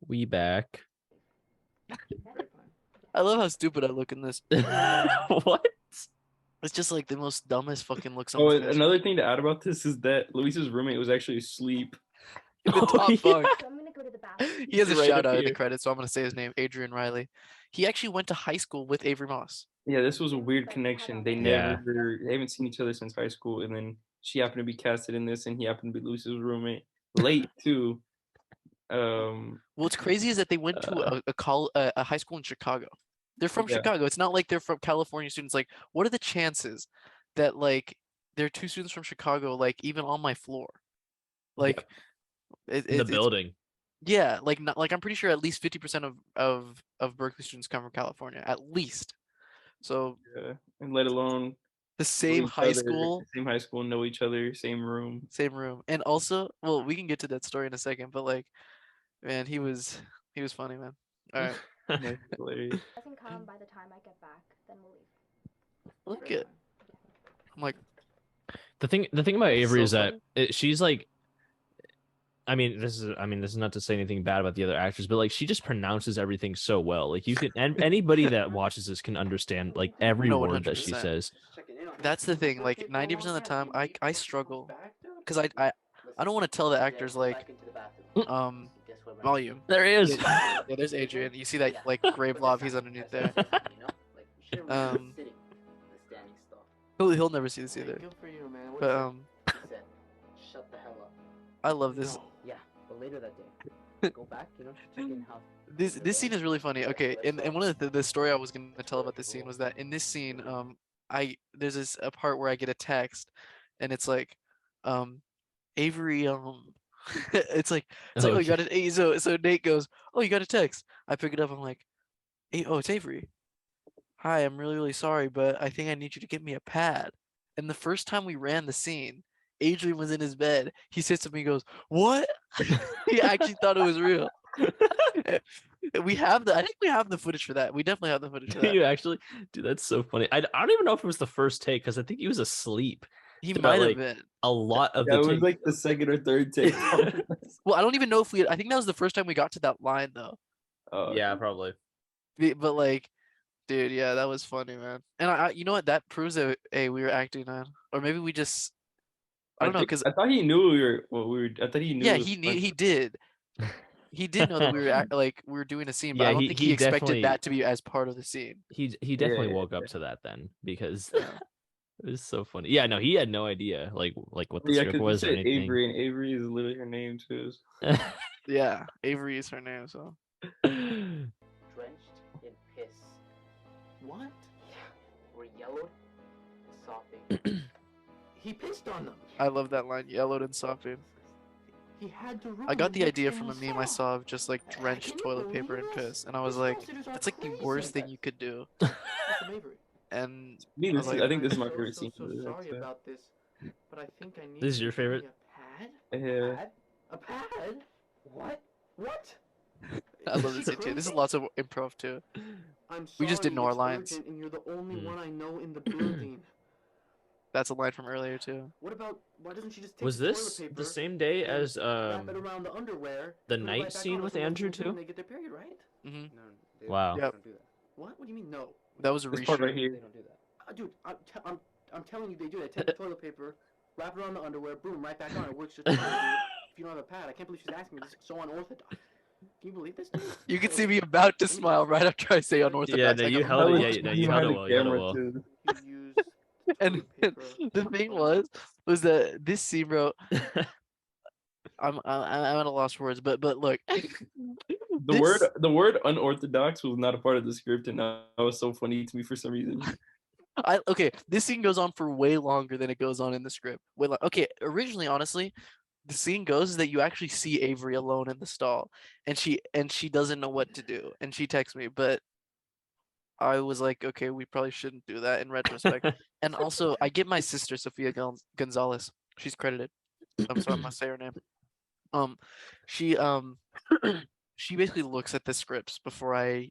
We back. I love how stupid I look in this. What? It's just like the most dumbest fucking looks on Oh, my face. another thing to add about this is that Luis's roommate was actually asleep. The Oh, top yeah. bunk. I'm gonna go to the bathroom. He has a Right shout up out in the here. credits, so I'm gonna say his name, Adrian Riley. He actually went to high school with Avery Moss. Yeah, this was a weird connection. They Yeah. they haven't seen each other since high school, and then she happened to be casted in this, and he happened to be Luis's roommate. Late too. What's crazy is that they went to a high school in Chicago. They're from Chicago. It's not like they're from California students. Like, what are the chances that like there are two students from Chicago, like even on my floor? Like, In the building. Yeah, like not like I'm pretty sure at least 50% of Berkeley students come from California, at least. So yeah, and let alone the same high school, know each other, same room. and also, well, we can get to that story in a second, but like, man, he was funny, man. All right, Yeah, hilarious. Doesn't come by the time I get back, then we'll leave. look at. I'm like, The thing about Avery so is that funny. she's like, this is not to say anything bad about the other actors, but like she just pronounces everything so well. Like you can, and anybody that watches this can understand like every No, word that she 100%. says. That's the thing. Like 90% of the time, I struggle because I don't want to tell the actors like volume. There he is. Yeah, there's Adrian. You see that like gray blob? He's underneath there. He'll never see this either. Good for you, man. What But he said, shut the hell up. I love this. Yeah, but later that day, go back, check in how. This scene is really funny. Okay, and one of the story I was gonna tell about this scene was that in this scene, there's a part where I get a text, and it's like, Avery, it's like oh, you got it. So Nate goes, oh, you got a text. I pick it up. I'm like, hey, oh, it's Avery. Hi, I'm really sorry, but I think I need you to get me a pad. And the first time we ran the scene, Adrian was in his bed. He sits up and he goes, what? He actually thought it was real. I think we have the footage for that. We definitely have the footage for that. You actually, dude, that's so funny. I don't even know if it was the first take because I think he was asleep. He throughout, might have like, been. a lot of Yeah, the it was takes. like the second or third take. Well, I don't even know if I think that was the first time we got to that line though. Yeah, probably. But like, dude, yeah, that was funny, man. And I you know what? That proves that we were acting on, or maybe we just, I don't know, because I thought he knew we were. I thought he knew. yeah, it was he did. He did know that we were we were doing a scene, but Yeah, I don't think he he expected definitely- that to be as part of the scene. He definitely Yeah, woke up to that then because Yeah. it was so funny. Yeah, no, he had no idea like what the Yeah, script because was or anything. Avery, and Avery is literally her name too. Yeah, Avery is her name, so. Drenched in piss. What? Yeah, we're yellowed, sopping. He pissed on them. I love that line, yellowed and sopping. He had to I got the idea from a meme I saw of just like drenched toilet paper and piss, and I was like, that's like the worst thing you could do. And Me, I was like, I think this is my I'm favorite scene. so sorry about this, but I think I need. This is your favorite? A pad? Yeah. Pad? A pad? What? What? I love this scene too. This is lots of improv too. I'm We just didn't know our it's lines. urgent and you're the only Mm. one I know in the building. That's a line from earlier too. What about why doesn't she just take Was the toilet this paper the same day and as wrap it around the underwear, the put it night right back scene on with so most Andrew people do too? when they get their period, right? Hmm No, they Wow. Yep. don't do that. What? What do you mean no? That was a This part right reshoot. here. They don't do that. Dude, I'm telling you they do that. Take the toilet paper, wrap it around the underwear, boom, right back on. It works just fine, dude. If you don't have a pad, I can't believe she's asking me this. Is so unorthodox. Can you believe this? Dude? You can see me about to smile right after I say unorthodox. Yeah, no, I you got held the it. Yeah, no, you held it well. You held it well. Too. You use And toilet paper. the thing was that this scene, bro. I'm at a loss for words, but look, the word unorthodox was not a part of the script, and that was so funny to me for some reason. Okay, this scene goes on for way longer than it goes on in the script. Okay, originally, honestly, the scene goes is that you actually see Avery alone in the stall, and she doesn't know what to do, and she texts me, but I was like, okay, we probably shouldn't do that in retrospect. And also, I get my sister Sophia Gonzales. She's credited, so I must say her name. She she basically looks at the scripts before I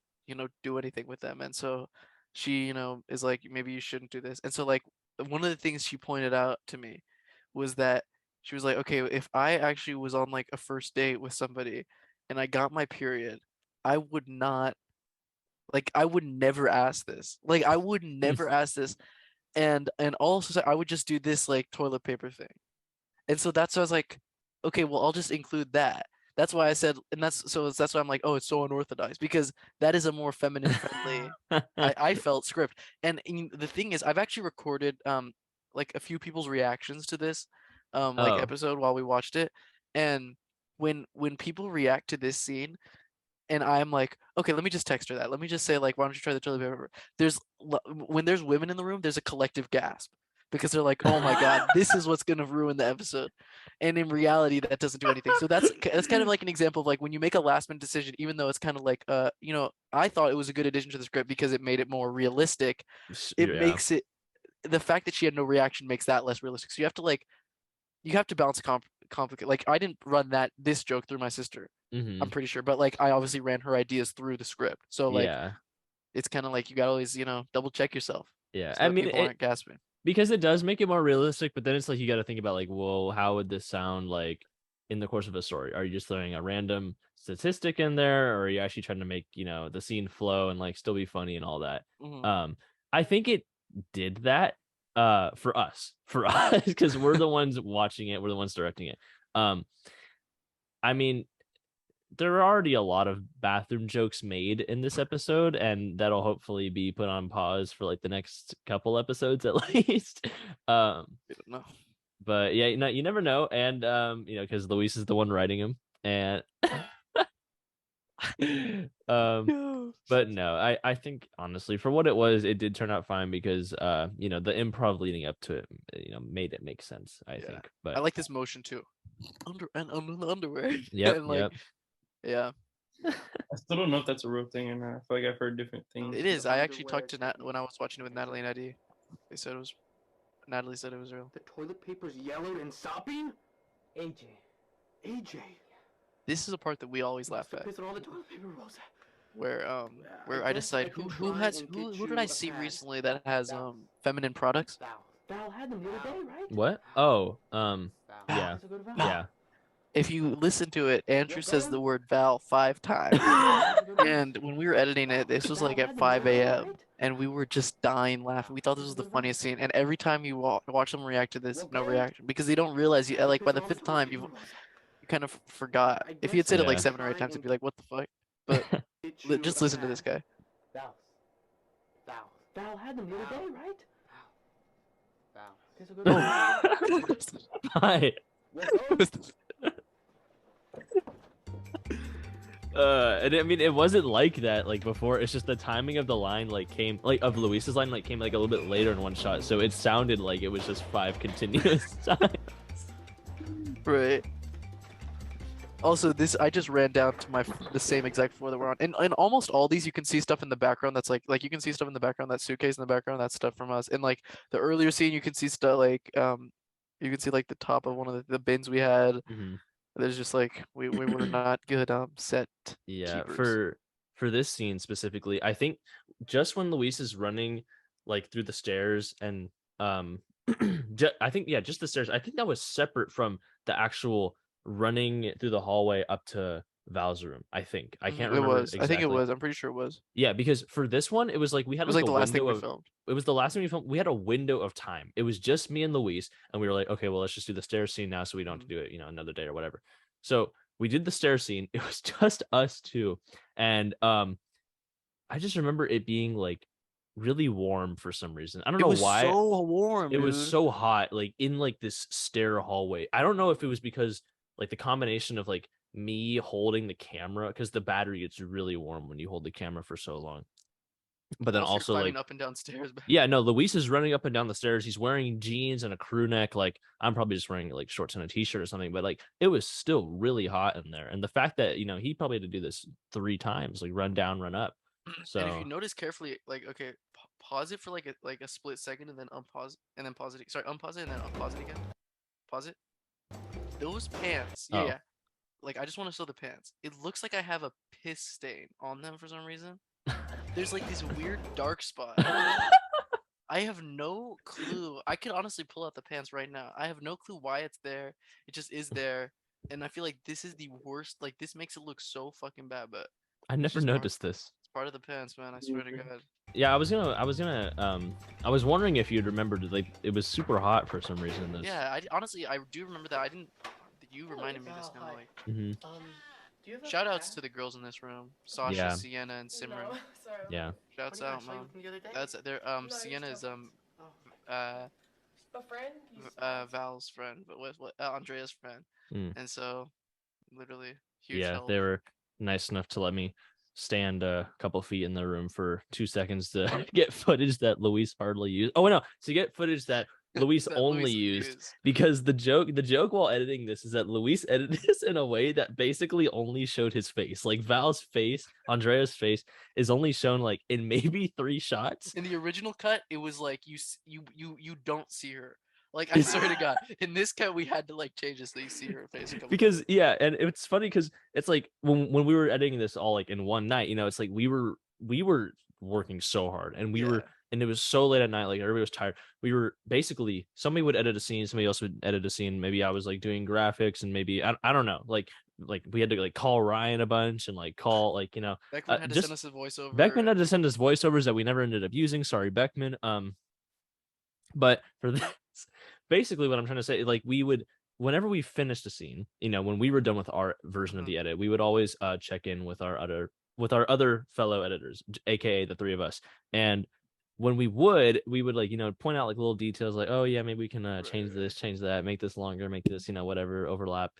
do anything with them, and so she is like, maybe you shouldn't do this. And so like one of the things she pointed out to me was that she was like, okay, if I actually was on like a first date with somebody and I got my period, I would not like I would never ask this. Like I would never ask this, and also I would just do this like toilet paper thing. And so that's why I was like, okay, well, I'll just include that. That's why I said, and that's why I'm like, oh, it's so unorthodox because that is a more feminine friendly. I felt script, and the thing is, I've actually recorded like a few people's reactions to this like Oh. episode while we watched it, and when people react to this scene, and I'm like, okay, let me just text her that. Let me just say like, why don't you try the toilet paper? When there's women in the room, there's a collective gasp because they're like, oh my god, this is what's gonna ruin the episode. And in reality, that doesn't do anything. So that's kind of like an example of like when you make a last minute decision, even though it's kind of like I thought it was a good addition to the script because it made it more realistic. It Yeah. makes it the fact that she had no reaction makes that less realistic. So you have to balance complicate. Like I didn't run this joke through my sister. Mhm. I'm pretty sure, but like I obviously ran her ideas through the script. So like Yeah. it's kind of like you gotta always double check yourself Yeah. so I that mean, people aren't gasping. because it does make it more realistic, but then it's like you got to think about like, well, how would this sound like in the course of a story? Are you just throwing a random statistic in there, or are you actually trying to make the scene flow and like still be funny and all that? Mhm. I think it did that for us because we're the ones watching it, we're the ones directing it. I mean, there are already a lot of bathroom jokes made in this episode, and that'll hopefully be put on pause for like the next couple episodes at least. I don't know. But yeah, you never know, and because Luis is the one writing them, and but no, I think honestly for what it was, it did turn out fine because the improv leading up to it, made it make sense, I think. But I like this motion too. Under the underwear. Yep, And like, yeah, I still don't know if that's a real thing or not. I feel like I've heard different things. it is. I actually talked to Nat when I was watching it with Natalie and ID. Natalie said it was real. The toilet paper's yellowed and sopping? AJ. AJ. This is a part that we always laugh at, Piss on all the toilet paper rolls. where I I guess decide I can who try has and who get who did you I a see pad. recently that has Val. feminine products? Val had them the other day, right? what? Oh, Val. yeah, Let's go to Val. yeah. If you listen to it, Andrew says the word Val 5 times. And when we were editing it, this was like at 5 a.m. and we were just dying laughing. We thought this was the funniest scene. And every time you watch them react to this, no reaction because they don't realize like by the 5th time you kind of forgot. If you had said it like Yeah. 7 or 8 times, it'd be like, what the fuck? But just listen to this guy. Val had them the other day, right? Val. Okay, so go to Hi. And I mean, it wasn't like that like before. It's just the timing of the line like came like of Luis's line like came like a little bit later in one shot, so it sounded like it was just 5 continuous times. Right. Also, I just ran down to the same exact floor that we're on. And almost all these, you can see stuff in the background that's like you can see stuff in the background, that suitcase in the background, that's stuff from us. And like the earlier scene, you can see stuff like you can see like the top of one of the bins we had. Mm-hmm. There's just like we were not good set Yeah, keepers. for this scene specifically, I think just when Luis is running like through the stairs and I think just the stairs. I think that was separate from the actual running through the hallway up to Val's room. I think I can't It remember was. exactly. I think it was. I'm pretty sure it was. Yeah, because for this one, it was like we had It was like like a the last thing window we of filmed. it was the last thing we filmed. We had a window of time. It was just me and Luis, and we were like, okay, well, let's just do the stairs scene now, so we don't have to do it, another day or whatever. So we did the stairs scene. It was just us two, and I just remember it being like really warm for some reason. I don't know why. It was so warm. It was dude. so hot, like in like this stair hallway. I don't know if it was because like the combination of like me holding the camera because the battery gets really warm when you hold the camera for so long. But then Also, you're also climbing like up and down stairs. Back. yeah, no, Luis is running up and down the stairs. He's wearing jeans and a crew neck. Like I'm probably just wearing like shorts and a t-shirt or something, but like it was still really hot in there. And the fact that, he probably had to do this 3 times, like run down, run up. And if you So notice carefully, like okay, pause it for like a split second and then unpause and then pause it. Sorry, unpause it and then unpause it again. Pause it. Those pants, yeah, Oh. yeah. Like I just want to show the pants. It looks like I have a piss stain on them for some reason. There's like this weird dark spot. I have no clue. I could honestly pull out the pants right now. I have no clue why it's there. It just is there. And I feel like this is the worst. Like this makes it look so fucking bad, but I it's never just noticed this. it's part of the pants, man. I swear to God. Yeah, I was wondering if you'd remembered like it was super hot for some reason in this. Yeah, honestly I do remember that. I didn't. You reminded me this Val, now. hi. Like Hmm. Do you have a shout outs cat? to the girls in this room, Sasha, Yeah. Sienna, and Simran. No, sorry. Yeah. Shouts What do you out, I saw you man. with him the other day? That's their No, you're Sienna is still- Oh. A friend? You saw? Val's friend, but with Andrea's friend, Mm. and so literally huge Yeah, help. they were nice enough to let me stand a couple feet in the room for 2 seconds to get footage that Luis hardly used. Oh no, to get footage that Luis That only Luis used because the joke while editing this is that Luis edited this in a way that basically only showed his face. Like Val's face, Andrea's face is only shown like in maybe 3 shots. In the original cut, it was like you don't see her. Like I swear to God, in this cut we had to like change this so you see her face. A couple Because times. yeah, and it's funny because it's like when we were editing this all like in one night, it's like we were working so hard and and it was so late at night, like everybody was tired. We were basically somebody would edit a scene, somebody else would edit a scene. Maybe I was like doing graphics and maybe I don't know, like we had to like call Ryan a bunch and like call like Beckman had to just send us a voiceover. Beckman had to send us voiceovers that we never ended up using. Sorry, Beckman. But for this, basically what I'm trying to say, like we would, whenever we finished a scene, when we were done with our version of the edit, we would always check in with our other fellow editors, aka the 3 of us. And when we would like, point out like little details like, oh yeah, maybe we can change this, change that, make this longer, make this, whatever, overlap.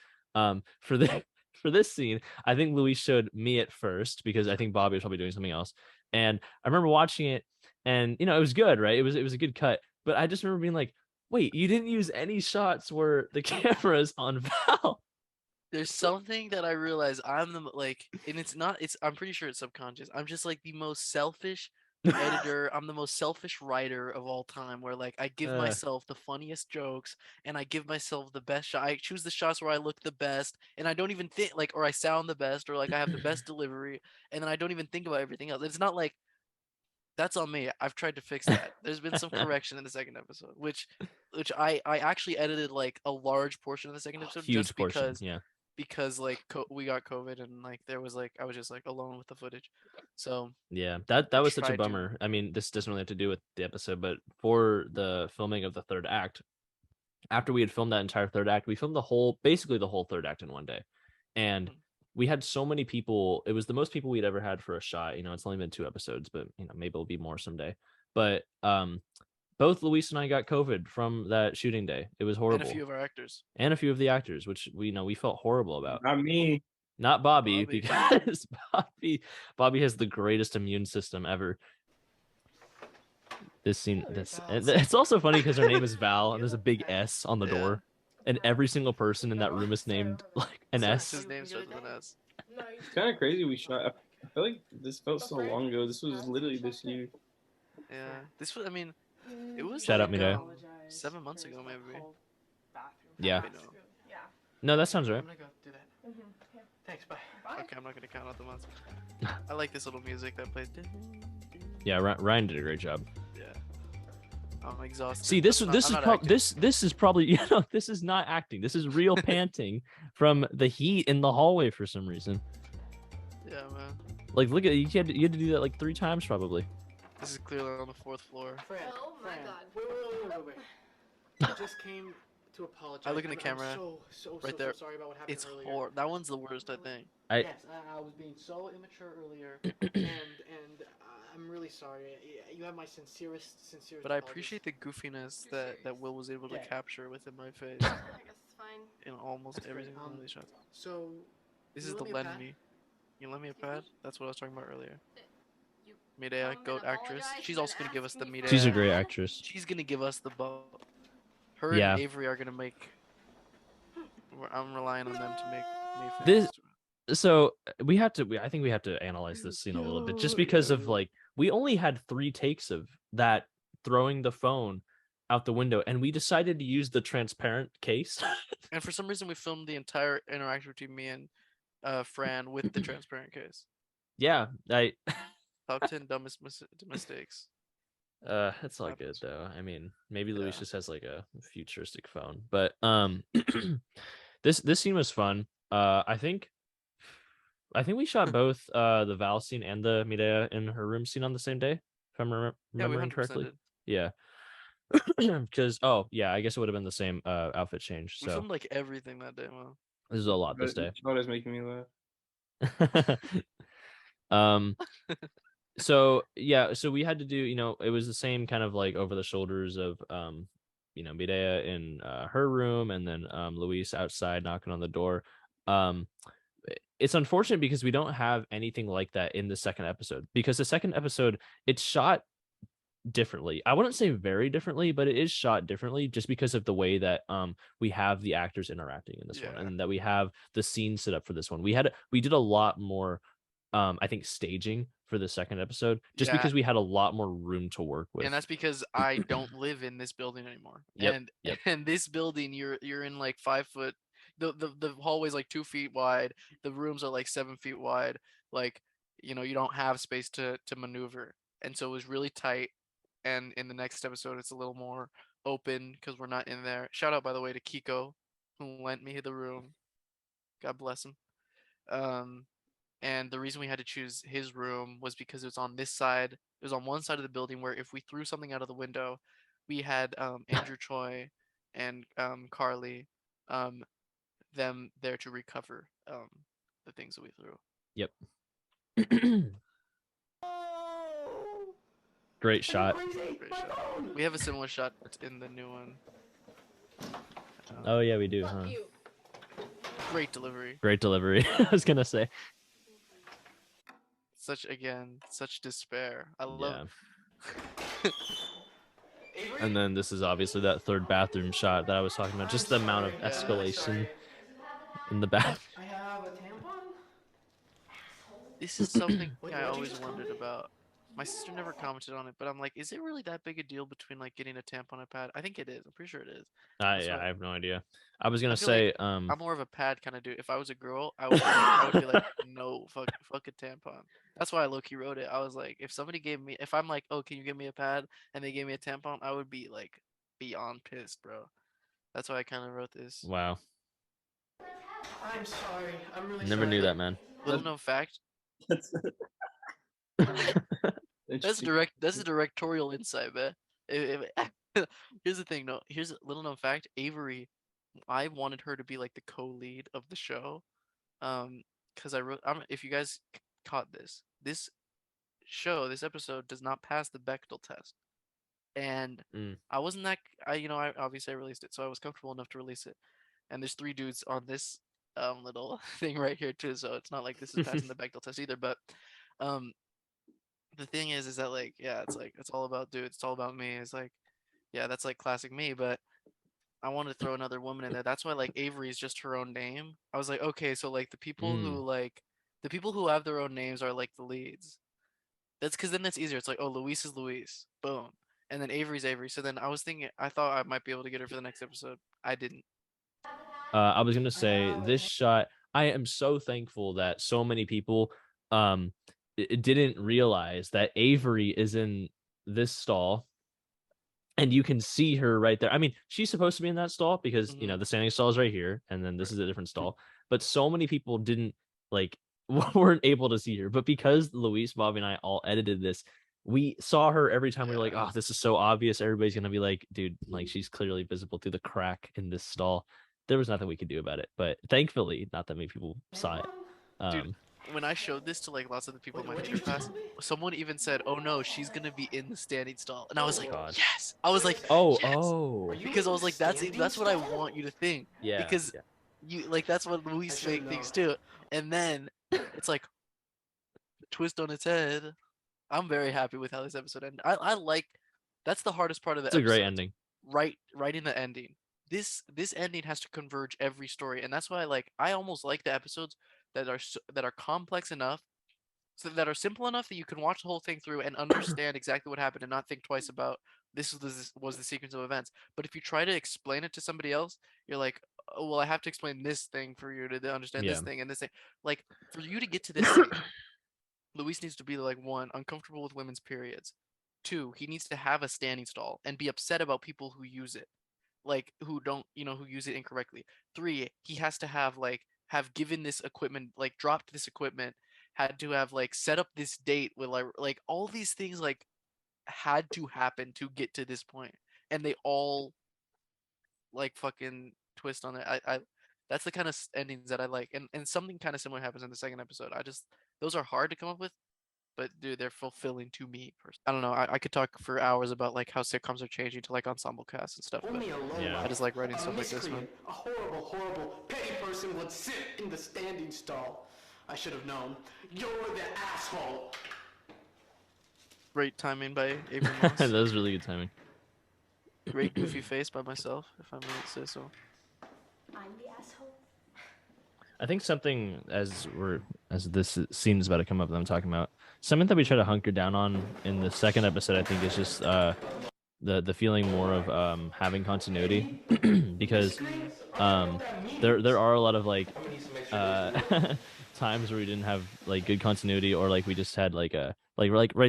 For this for this scene, I think Luis showed me at first because I think Bobby was probably doing something else. And I remember watching it and it was good, right? It was a good cut. But I just remember being like, wait, you didn't use any shots where the camera's on Val. There's something that I realize I'm the like, and I'm pretty sure it's subconscious. I'm just like the most selfish editor. I'm the most selfish writer of all time. Where like I give myself the funniest jokes, and I give myself the best shot. I choose the shots where I look the best, and I don't even think like, or I sound the best, or like I have the best delivery, and then I don't even think about everything else. It's not like that's on me. I've tried to fix that. There's been some correction in the second episode, which I actually edited like a large portion of the second episode Huge just portion, yeah. because like we got COVID and like there was like I was just like alone with the footage. So yeah, that was such a tried to- bummer. I mean, this doesn't really have to do with the episode, but for the filming of the 3rd act, after we had filmed that entire 3rd act, we filmed basically the whole 3rd act in one day. And we had so many people. It was the most people we'd ever had for a shot. It's only been 2 episodes, but maybe it'll be more someday. But both Luis and I got COVID from that shooting day. It was horrible. And a few of our actors. And a few of the actors, which we felt horrible about. Not me. Not Bobby, because Bobby has the greatest immune system ever. This scene, it's also funny because her name is Val, and there's a big S on the door, and every single person in that room is named like an S. His name starts with an S. It's kind of crazy we shot. I feel like this felt so long ago. This was literally this year. Yeah, this was. I mean, it was. Shout out, like, Mido. 7 months ago, maybe. Yeah. Yeah. No, that sounds right. I'm gonna go do that. Thanks, bye. Okay, I'm not gonna count out the months. I like this little music that plays. Yeah, Ryan did a great job. Yeah. I'm exhausted. See, this I'm is not probably acting. this is probably this is not acting. This is real panting from the heat in the hallway for some reason. Yeah, man. Like, look at you had to do that like 3 times probably. This is clearly on the 4th floor. Fran, Oh my Fran, God. wait. I just came to apologize. I look in the I'm camera, so there. sorry about what happened It's earlier. horrible. That one's the worst, I think. Yes, I was being so immature earlier, and I'm really sorry. You have my sincerest. But I apologies. appreciate the goofiness that Will was able to Yeah. capture within my face I guess it's fine. in almost That's every great. single one of these shots. So, This You is the let me a lend pad? me. You lend me a pad? That's what I was talking about earlier. You Medea, come goat and actress. apologize She's and then also gonna give us ask the me for a She's a Medea. great pad? actress. She's gonna give us the boat. Her and Yeah. Avery are gonna make. I'm relying on them to make me This famous. so we have to. I think we have to analyze this scene a little bit, just because of like we only had 3 takes of that throwing the phone out the window, and we decided to use the transparent case. And for some reason, we filmed the entire interaction between me and Fran with the transparent case. Yeah, I. Top 10 dumbest mistakes. It's all good Happens. though. I mean, maybe Luis Yeah. just has like a futuristic phone, but this scene was fun. I think we shot both the Val scene and the Medea in her room scene on the same day, if I'm Yeah, we remembering 100% correctly. did. Yeah, because yeah, I guess it would have been the same outfit change. We So filmed like everything that day, man. this is a lot this day. Shot is making me laugh. um so yeah, so we had to do, it was the same kind of like over the shoulders of Medea in her room, and then Luis outside knocking on the door. It's unfortunate because we don't have anything like that in the second episode, because the second episode, it's shot differently. I wouldn't say very differently, but it is shot differently just because of the way that we have the actors interacting in this one, Yeah. and that we have the scene set up for this one. We did a lot more I think staging for the second episode, just Yeah. because we had a lot more room to work with. And that's because I don't live in this building anymore. Yep. And this building, you're in like 5 foot. The hallway's like 2 feet wide. The rooms are like 7 feet wide. Like, you don't have space to maneuver, and so it was really tight. And in the next episode, it's a little more open because we're not in there. Shout out, by the way, to Kiko, who lent me the room. God bless him. And the reason we had to choose his room was because it was on this side. It was on one side of the building where if we threw something out of the window, we had Andrew Choi and Carly, them there to recover the things that we threw. Yep. Great shot. Great shot. We have a similar shot in the new one. Oh yeah, we do, Fuck huh? you. Great delivery. Great delivery. I was gonna say. Such despair. I love. Yeah. And then this is obviously that third bathroom shot that I was talking about. Just the amount of escalation in the bath. I have a tampon? This is something I always wondered about. My sister never commented on it, but I'm like, is it really that big a deal between like getting a tampon and pad? I think it is. I'm pretty sure it is. Yeah, I have no idea. I was gonna feel say, like I'm more of a pad kind of dude. If I was a girl, I would be like, no, fuck a tampon. That's why I low key wrote it. I was like, if I'm like, oh, can you give me a pad, and they gave me a tampon, I would be like beyond pissed, bro. That's why I kind of wrote this. wow, I'm sorry. I'm really never sorry. knew that, man. Little known fact. That's That's a directorial insight, man. Here's the thing, no. Here's a little known fact. Avery, I wanted her to be like the co-lead of the show, because I wrote. If you guys caught this episode does not pass the Bechdel test, and I wasn't that. I obviously I released it, so I was comfortable enough to release it. And there's 3 dudes on this little thing right here too, so it's not like this is passing the Bechdel test either. But the thing is that like, yeah, it's like it's all about dudes. It's all about me. It's like, yeah, that's like classic me, but I wanted to throw another woman in there. That's why like Avery is just her own name. I was like, okay, so like the people who have their own names are like the leads. That's because then that's easier. It's like, oh, Luis is Luis, boom, and then Avery's Avery. So then I thought I might be able to get her for the next episode. I didn't. I was gonna say this shot. I am so thankful that so many people didn't realize that Avery is in this stall, and you can see her right there. I mean, she's supposed to be in that stall because the standing stall is right here, and then this is a different stall. But so many people didn't weren't able to see her. But because Luis, Bobby, and I all edited this, we saw her every time. We were like, oh, this is so obvious. Everybody's gonna be like, dude, like she's clearly visible through the crack in this stall. There was nothing we could do about it, but thankfully, not that many people saw it. Dude, when I showed this to like lots of the people in my theater class, someone even said, "Oh no, she's gonna be in the standing stall," and I was like, God. "Yes!" I was like, "Oh, because I was like, "That's what I want you to think." Yeah, because you like that's what Luis fake thinks too. and then it's like twist on its head. I'm very happy with how this episode ended. I like that's the hardest part of the It's a great episode. ending. Writing the ending. This ending has to converge every story, and that's why I almost like the episodes that are complex enough, so that are simple enough that you can watch the whole thing through and understand exactly what happened and not think twice about this was the sequence of events. But if you try to explain it to somebody else, you're like, oh, well, I have to explain this thing for you to understand Yeah. this thing and this thing. Like for you to get to this scene, Luis needs to be like, one, uncomfortable with women's periods. Two, he needs to have a standing stall and be upset about people who use it, like who don't, who use it incorrectly. Three, he has to have given this equipment, like dropped this equipment, had to have set up this date with like all these things had to happen to get to this point, and they all fucking twist on it. I that's the kind of endings that I like, and something kind of similar happens in the second episode. Those are hard to come up with, but dude, they're fulfilling to me personally. I don't know. I could talk for hours about how sitcoms are changing to ensemble casts and stuff, but Only a low Yeah. I just like writing stuff like this, man. miscreant, a horrible, horrible, petty person would sit in the standing stall. I should have known. You're the asshole. Great timing by Avery Moss. That was really good timing. Great goofy face by myself, if I may say so. I'm the asshole. I think something as this scene is about to come up that I'm talking about, something that we try to hunker down on in the second episode, I think, is just the feeling more of having continuity, because there are a lot of times where we didn't have good continuity, or we just had right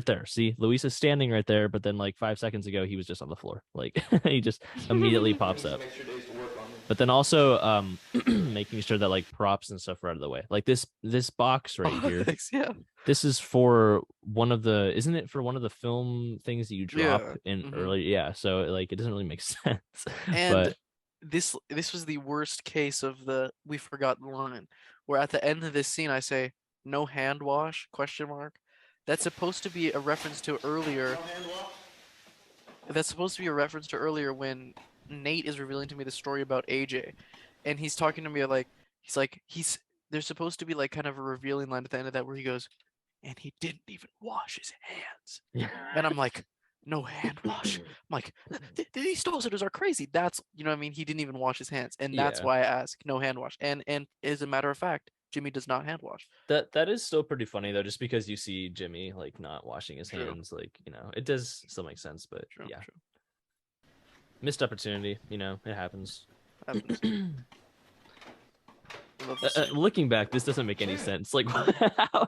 there. See, Luis is standing right there, but then 5 seconds ago he was just on the floor. He just immediately pops up. But then also making sure that props and stuff are out of the way. This box right here. Thanks, yeah. This is for one of the, isn't it for one of the film things that you drop Yeah. in Mhm. earlier? Yeah. So it doesn't really make sense. And but this was the worst case of the we forgot the line, where at the end of this scene I say no hand wash question mark. That's supposed to be a reference to earlier. That's supposed to be a reference to earlier when Nate is revealing to me the story about AJ, and he's talking to me he's there's supposed to be kind of a revealing line at the end of that where he goes, and he didn't even wash his hands. And I'm like, no hand wash. I'm like, these stallsitters are crazy. That's, you know what I mean? He didn't even wash his hands. And that's Yeah. why I ask, no hand wash. And as a matter of fact, Jimmy does not hand wash. that is still pretty funny though, just because you see Jimmy not washing his True. hands, it does still make sense. But True, yeah, true. missed opportunity. It happens. Happens. I love this scene. Looking back, this doesn't make any sense. How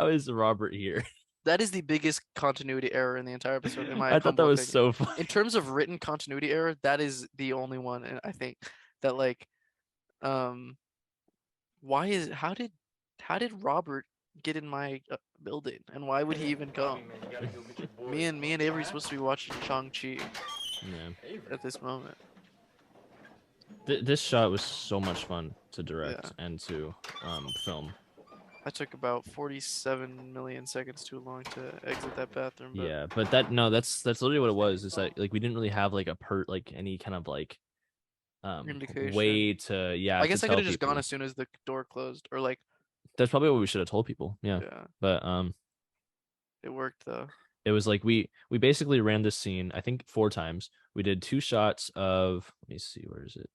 is Robert here? That is the biggest continuity error in the entire episode, in my I thought that humble was opinion. so funny. In terms of written continuity error, that is the only one, and I think that how did Robert get in my building, and why would he even come? Me and Avery are supposed to be watching Shang-Chi Yeah. at this moment. This shot was so much fun to direct Yeah. and to film. I took about 47 million seconds too long to exit that bathroom. But Yeah, but that's literally what it was. Is that we didn't really have any kind of Indication. way to I guess to I tell could have just gone people. as soon as the door closed, or That's probably what we should have told people. Yeah. But it worked though. it was we basically ran this scene, I think 4 times. We did 2 shots of, let me see, where is it?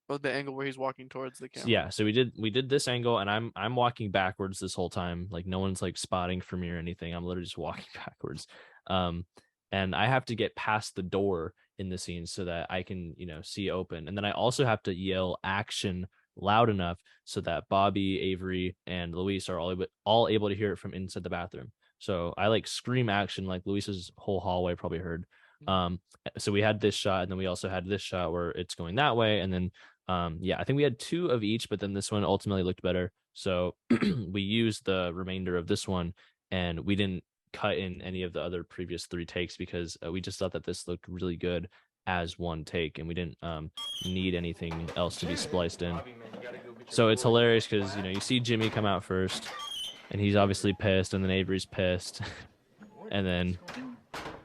Oh, the angle where he's walking towards the camera. Yeah, so we did this angle, and I'm walking backwards this whole time. No one's spotting for me or anything. I'm literally just walking backwards. And I have to get past the door in the scene so that I can, see open. And then I also have to yell action loud enough so that Bobby, Avery, and Luis are all able to hear it from inside the bathroom. So I scream action, Luis's whole hallway probably heard. So we had this shot, and then we also had this shot where it's going that way, and then I think we had 2 of each, but then this one ultimately looked better, so we used the remainder of this one, and we didn't cut in any of the other previous 3 takes because we just thought that this looked really good as one take, and we didn't need anything else to be spliced in. So it's hilarious because you see Jimmy come out first, and he's obviously pissed, and then Avery's pissed, and then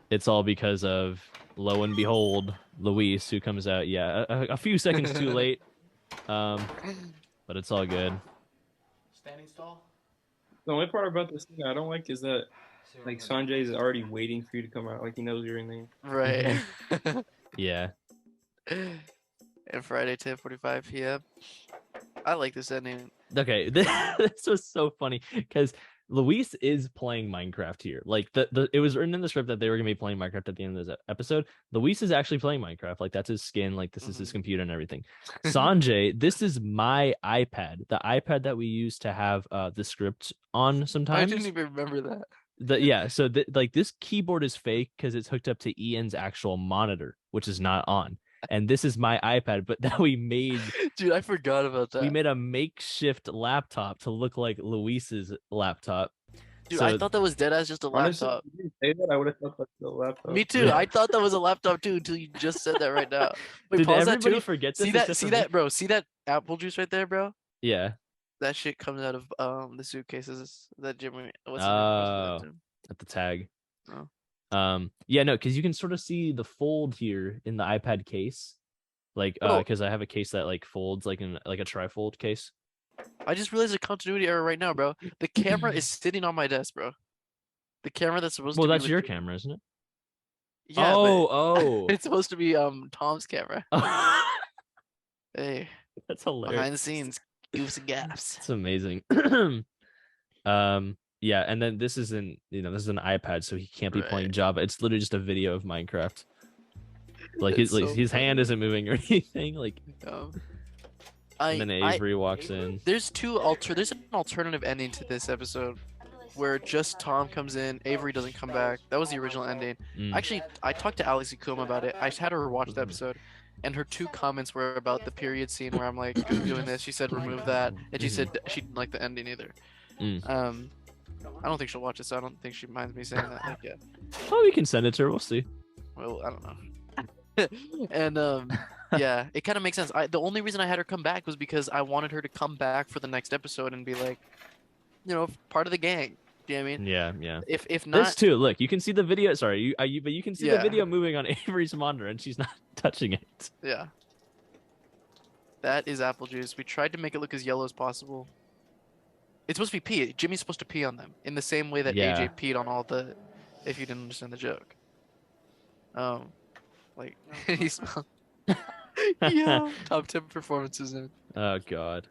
it's all because of, lo and behold, Luis, who comes out a few seconds too late. but it's all good. Standing stall. The only part about this thing I don't like is that like Sanjay is already waiting for you to come out, like he knows you're in there. Right. Yeah. And Friday, 10:45 p.m. I like this ending. Okay, this was so funny because Luis is playing Minecraft here. Like it was written in the script that they were gonna be playing Minecraft at the end of this episode. Luis is actually playing Minecraft. Like that's his skin. Like this is his computer and everything. Sanjay, this is my iPad, the iPad that we use to have the script on sometimes. I didn't even remember that. So like this keyboard is fake because it's hooked up to Ian's actual monitor, which is not on. And this is my iPad, but that we made. Dude, I forgot about that. We made a makeshift laptop to look like Luis's laptop. Dude, so, I thought that was dead as just a Honestly, laptop. if you didn't say that, I would have thought that's the laptop. Me too. I thought that was a laptop too until you just said that right now. Wait, did pause that everybody too. forget this? See that, bro? See that apple juice right there, bro? Yeah. That shit comes out of the suitcases that Jimmy. What's at the tag. Oh. Yeah, no, because you can sort of see the fold here in the iPad case, like because I have a case that like folds like in like a trifold case. I just realized a continuity error right now, bro. The camera is sitting on my desk, bro. The camera that's supposed to be. Well, that's your camera, isn't it? Yeah. Oh. It's supposed to be Tom's camera. Hey. That's hilarious. Behind the scenes, goofs and gaffs. It's amazing. Yeah, and then this is this is an iPad, so he can't be playing Java. It's literally just a video of Minecraft. Like his hand isn't moving or anything. Like, and then Avery walks in. There's there's an alternative ending to this episode, where just Tom comes in, Avery doesn't come back. That was the original ending. Actually, I talked to Alex Ikuma about it. I had her watch the episode, and her two comments were about the period scene where I'm like doing this. She said remove that, and she said she didn't like the ending either. I don't think she'll watch it, so I don't think she minds me saying that. Like, yeah. Oh, we can send it to her. We'll see. Well, I don't know. And yeah, it kind of makes sense. The only reason I had her come back was because I wanted her to come back for the next episode and be like, part of the gang. Do you know what I mean? Yeah. If not, this too. Look, you can see the video. Sorry, but you can see the video moving on Avery's monitor, and she's not touching it. Yeah. That is apple juice. We tried to make it look as yellow as possible. It's supposed to be pee. Jimmy's supposed to pee on them in the same way that AJ peed on all the. If you didn't understand the joke. Like he smelled. Yeah. Top 10 performances in. Oh God.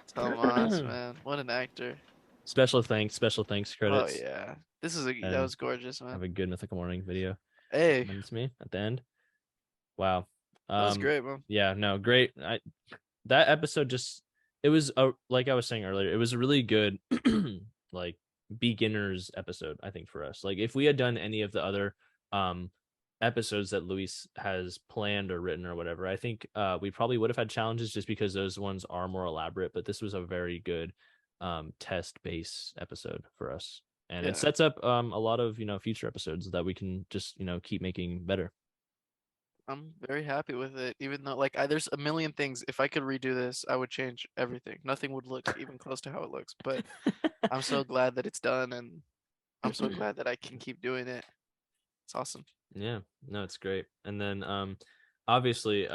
Tomas, man, what an actor. Special thanks credits. Oh yeah, that was gorgeous, man. Have a good Mythical Morning video. Hey, it's me at the end. Wow. That was great, man. Yeah, no, great. That episode it was like I was saying earlier, it was a really good like beginners episode, I think, for us. Like if we had done any of the other episodes that Luis has planned or written or whatever, I think we probably would have had challenges just because those ones are more elaborate, but this was a very good test base episode for us, and it sets up a lot of future episodes that we can just keep making better. I'm very happy with it, even though there's a million things. If I could redo this, I would change everything. Nothing would look even close to how it looks, but I'm so glad that it's done, and I'm so glad that I can keep doing it. It's awesome. Yeah, no, it's great. And then obviously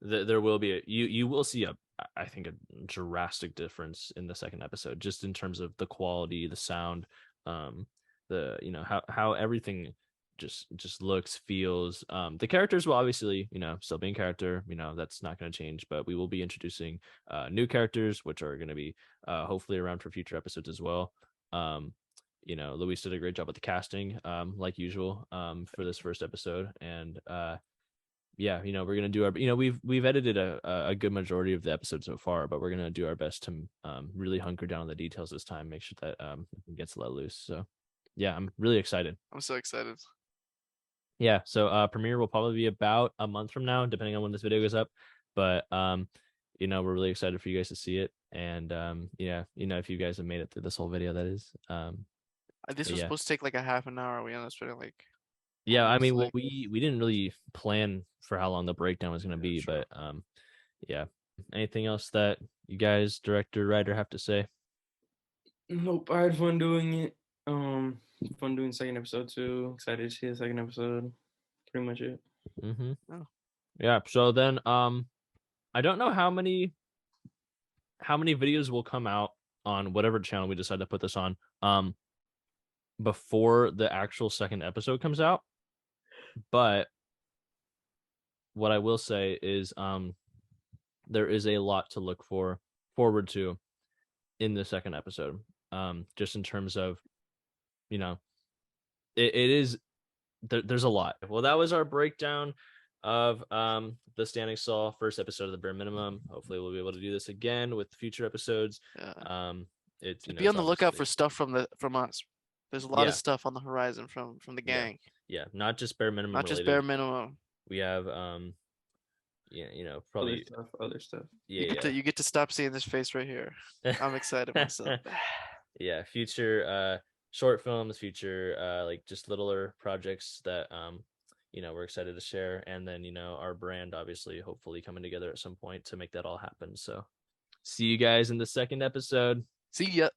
there will be you will see I think a drastic difference in the second episode, just in terms of the quality, the sound, the how everything just looks, feels. The characters will obviously still be in character, that's not going to change, but we will be introducing new characters, which are going to be hopefully around for future episodes as well. Luis did a great job with the casting, like usual, for this first episode, and we're gonna do our. We've edited a good majority of the episodes so far, but we're gonna do our best to really hunker down on the details this time, make sure that it gets let loose. So, yeah, I'm really excited. I'm so excited. Yeah, so premiere will probably be about a month from now, depending on when this video goes up. But we're really excited for you guys to see it, and if you guys have made it through this whole video, that is. This was supposed to take like a half an hour. We ended up spending like. Yeah, I mean, we didn't really plan for how long the breakdown was going to be, but yeah. Anything else that you guys, director, writer, have to say? Nope, I had fun doing it. Fun doing the second episode too. Excited to see the second episode. Pretty much it. Yeah. So then, I don't know how many videos will come out on whatever channel we decide to put this on before the actual second episode comes out. But what I will say is there is a lot to look forward to in the second episode. Just in terms of, you know, it is there's a lot. Well, that was our breakdown of the Standing Saw first episode of the Bare Minimum. Hopefully we'll be able to do this again with future episodes. It's be on the lookout for obviously stuff from us. There's a lot of stuff on the horizon from the gang. Yeah, not just Bare Minimum Not just related. Bare Minimum. We have probably other stuff. Yeah, you get to stop seeing this face right here. I'm excited myself. Yeah, future short films, future like just littler projects that we're excited to share, and then our brand obviously hopefully coming together at some point to make that all happen. So see you guys in the second episode. See ya.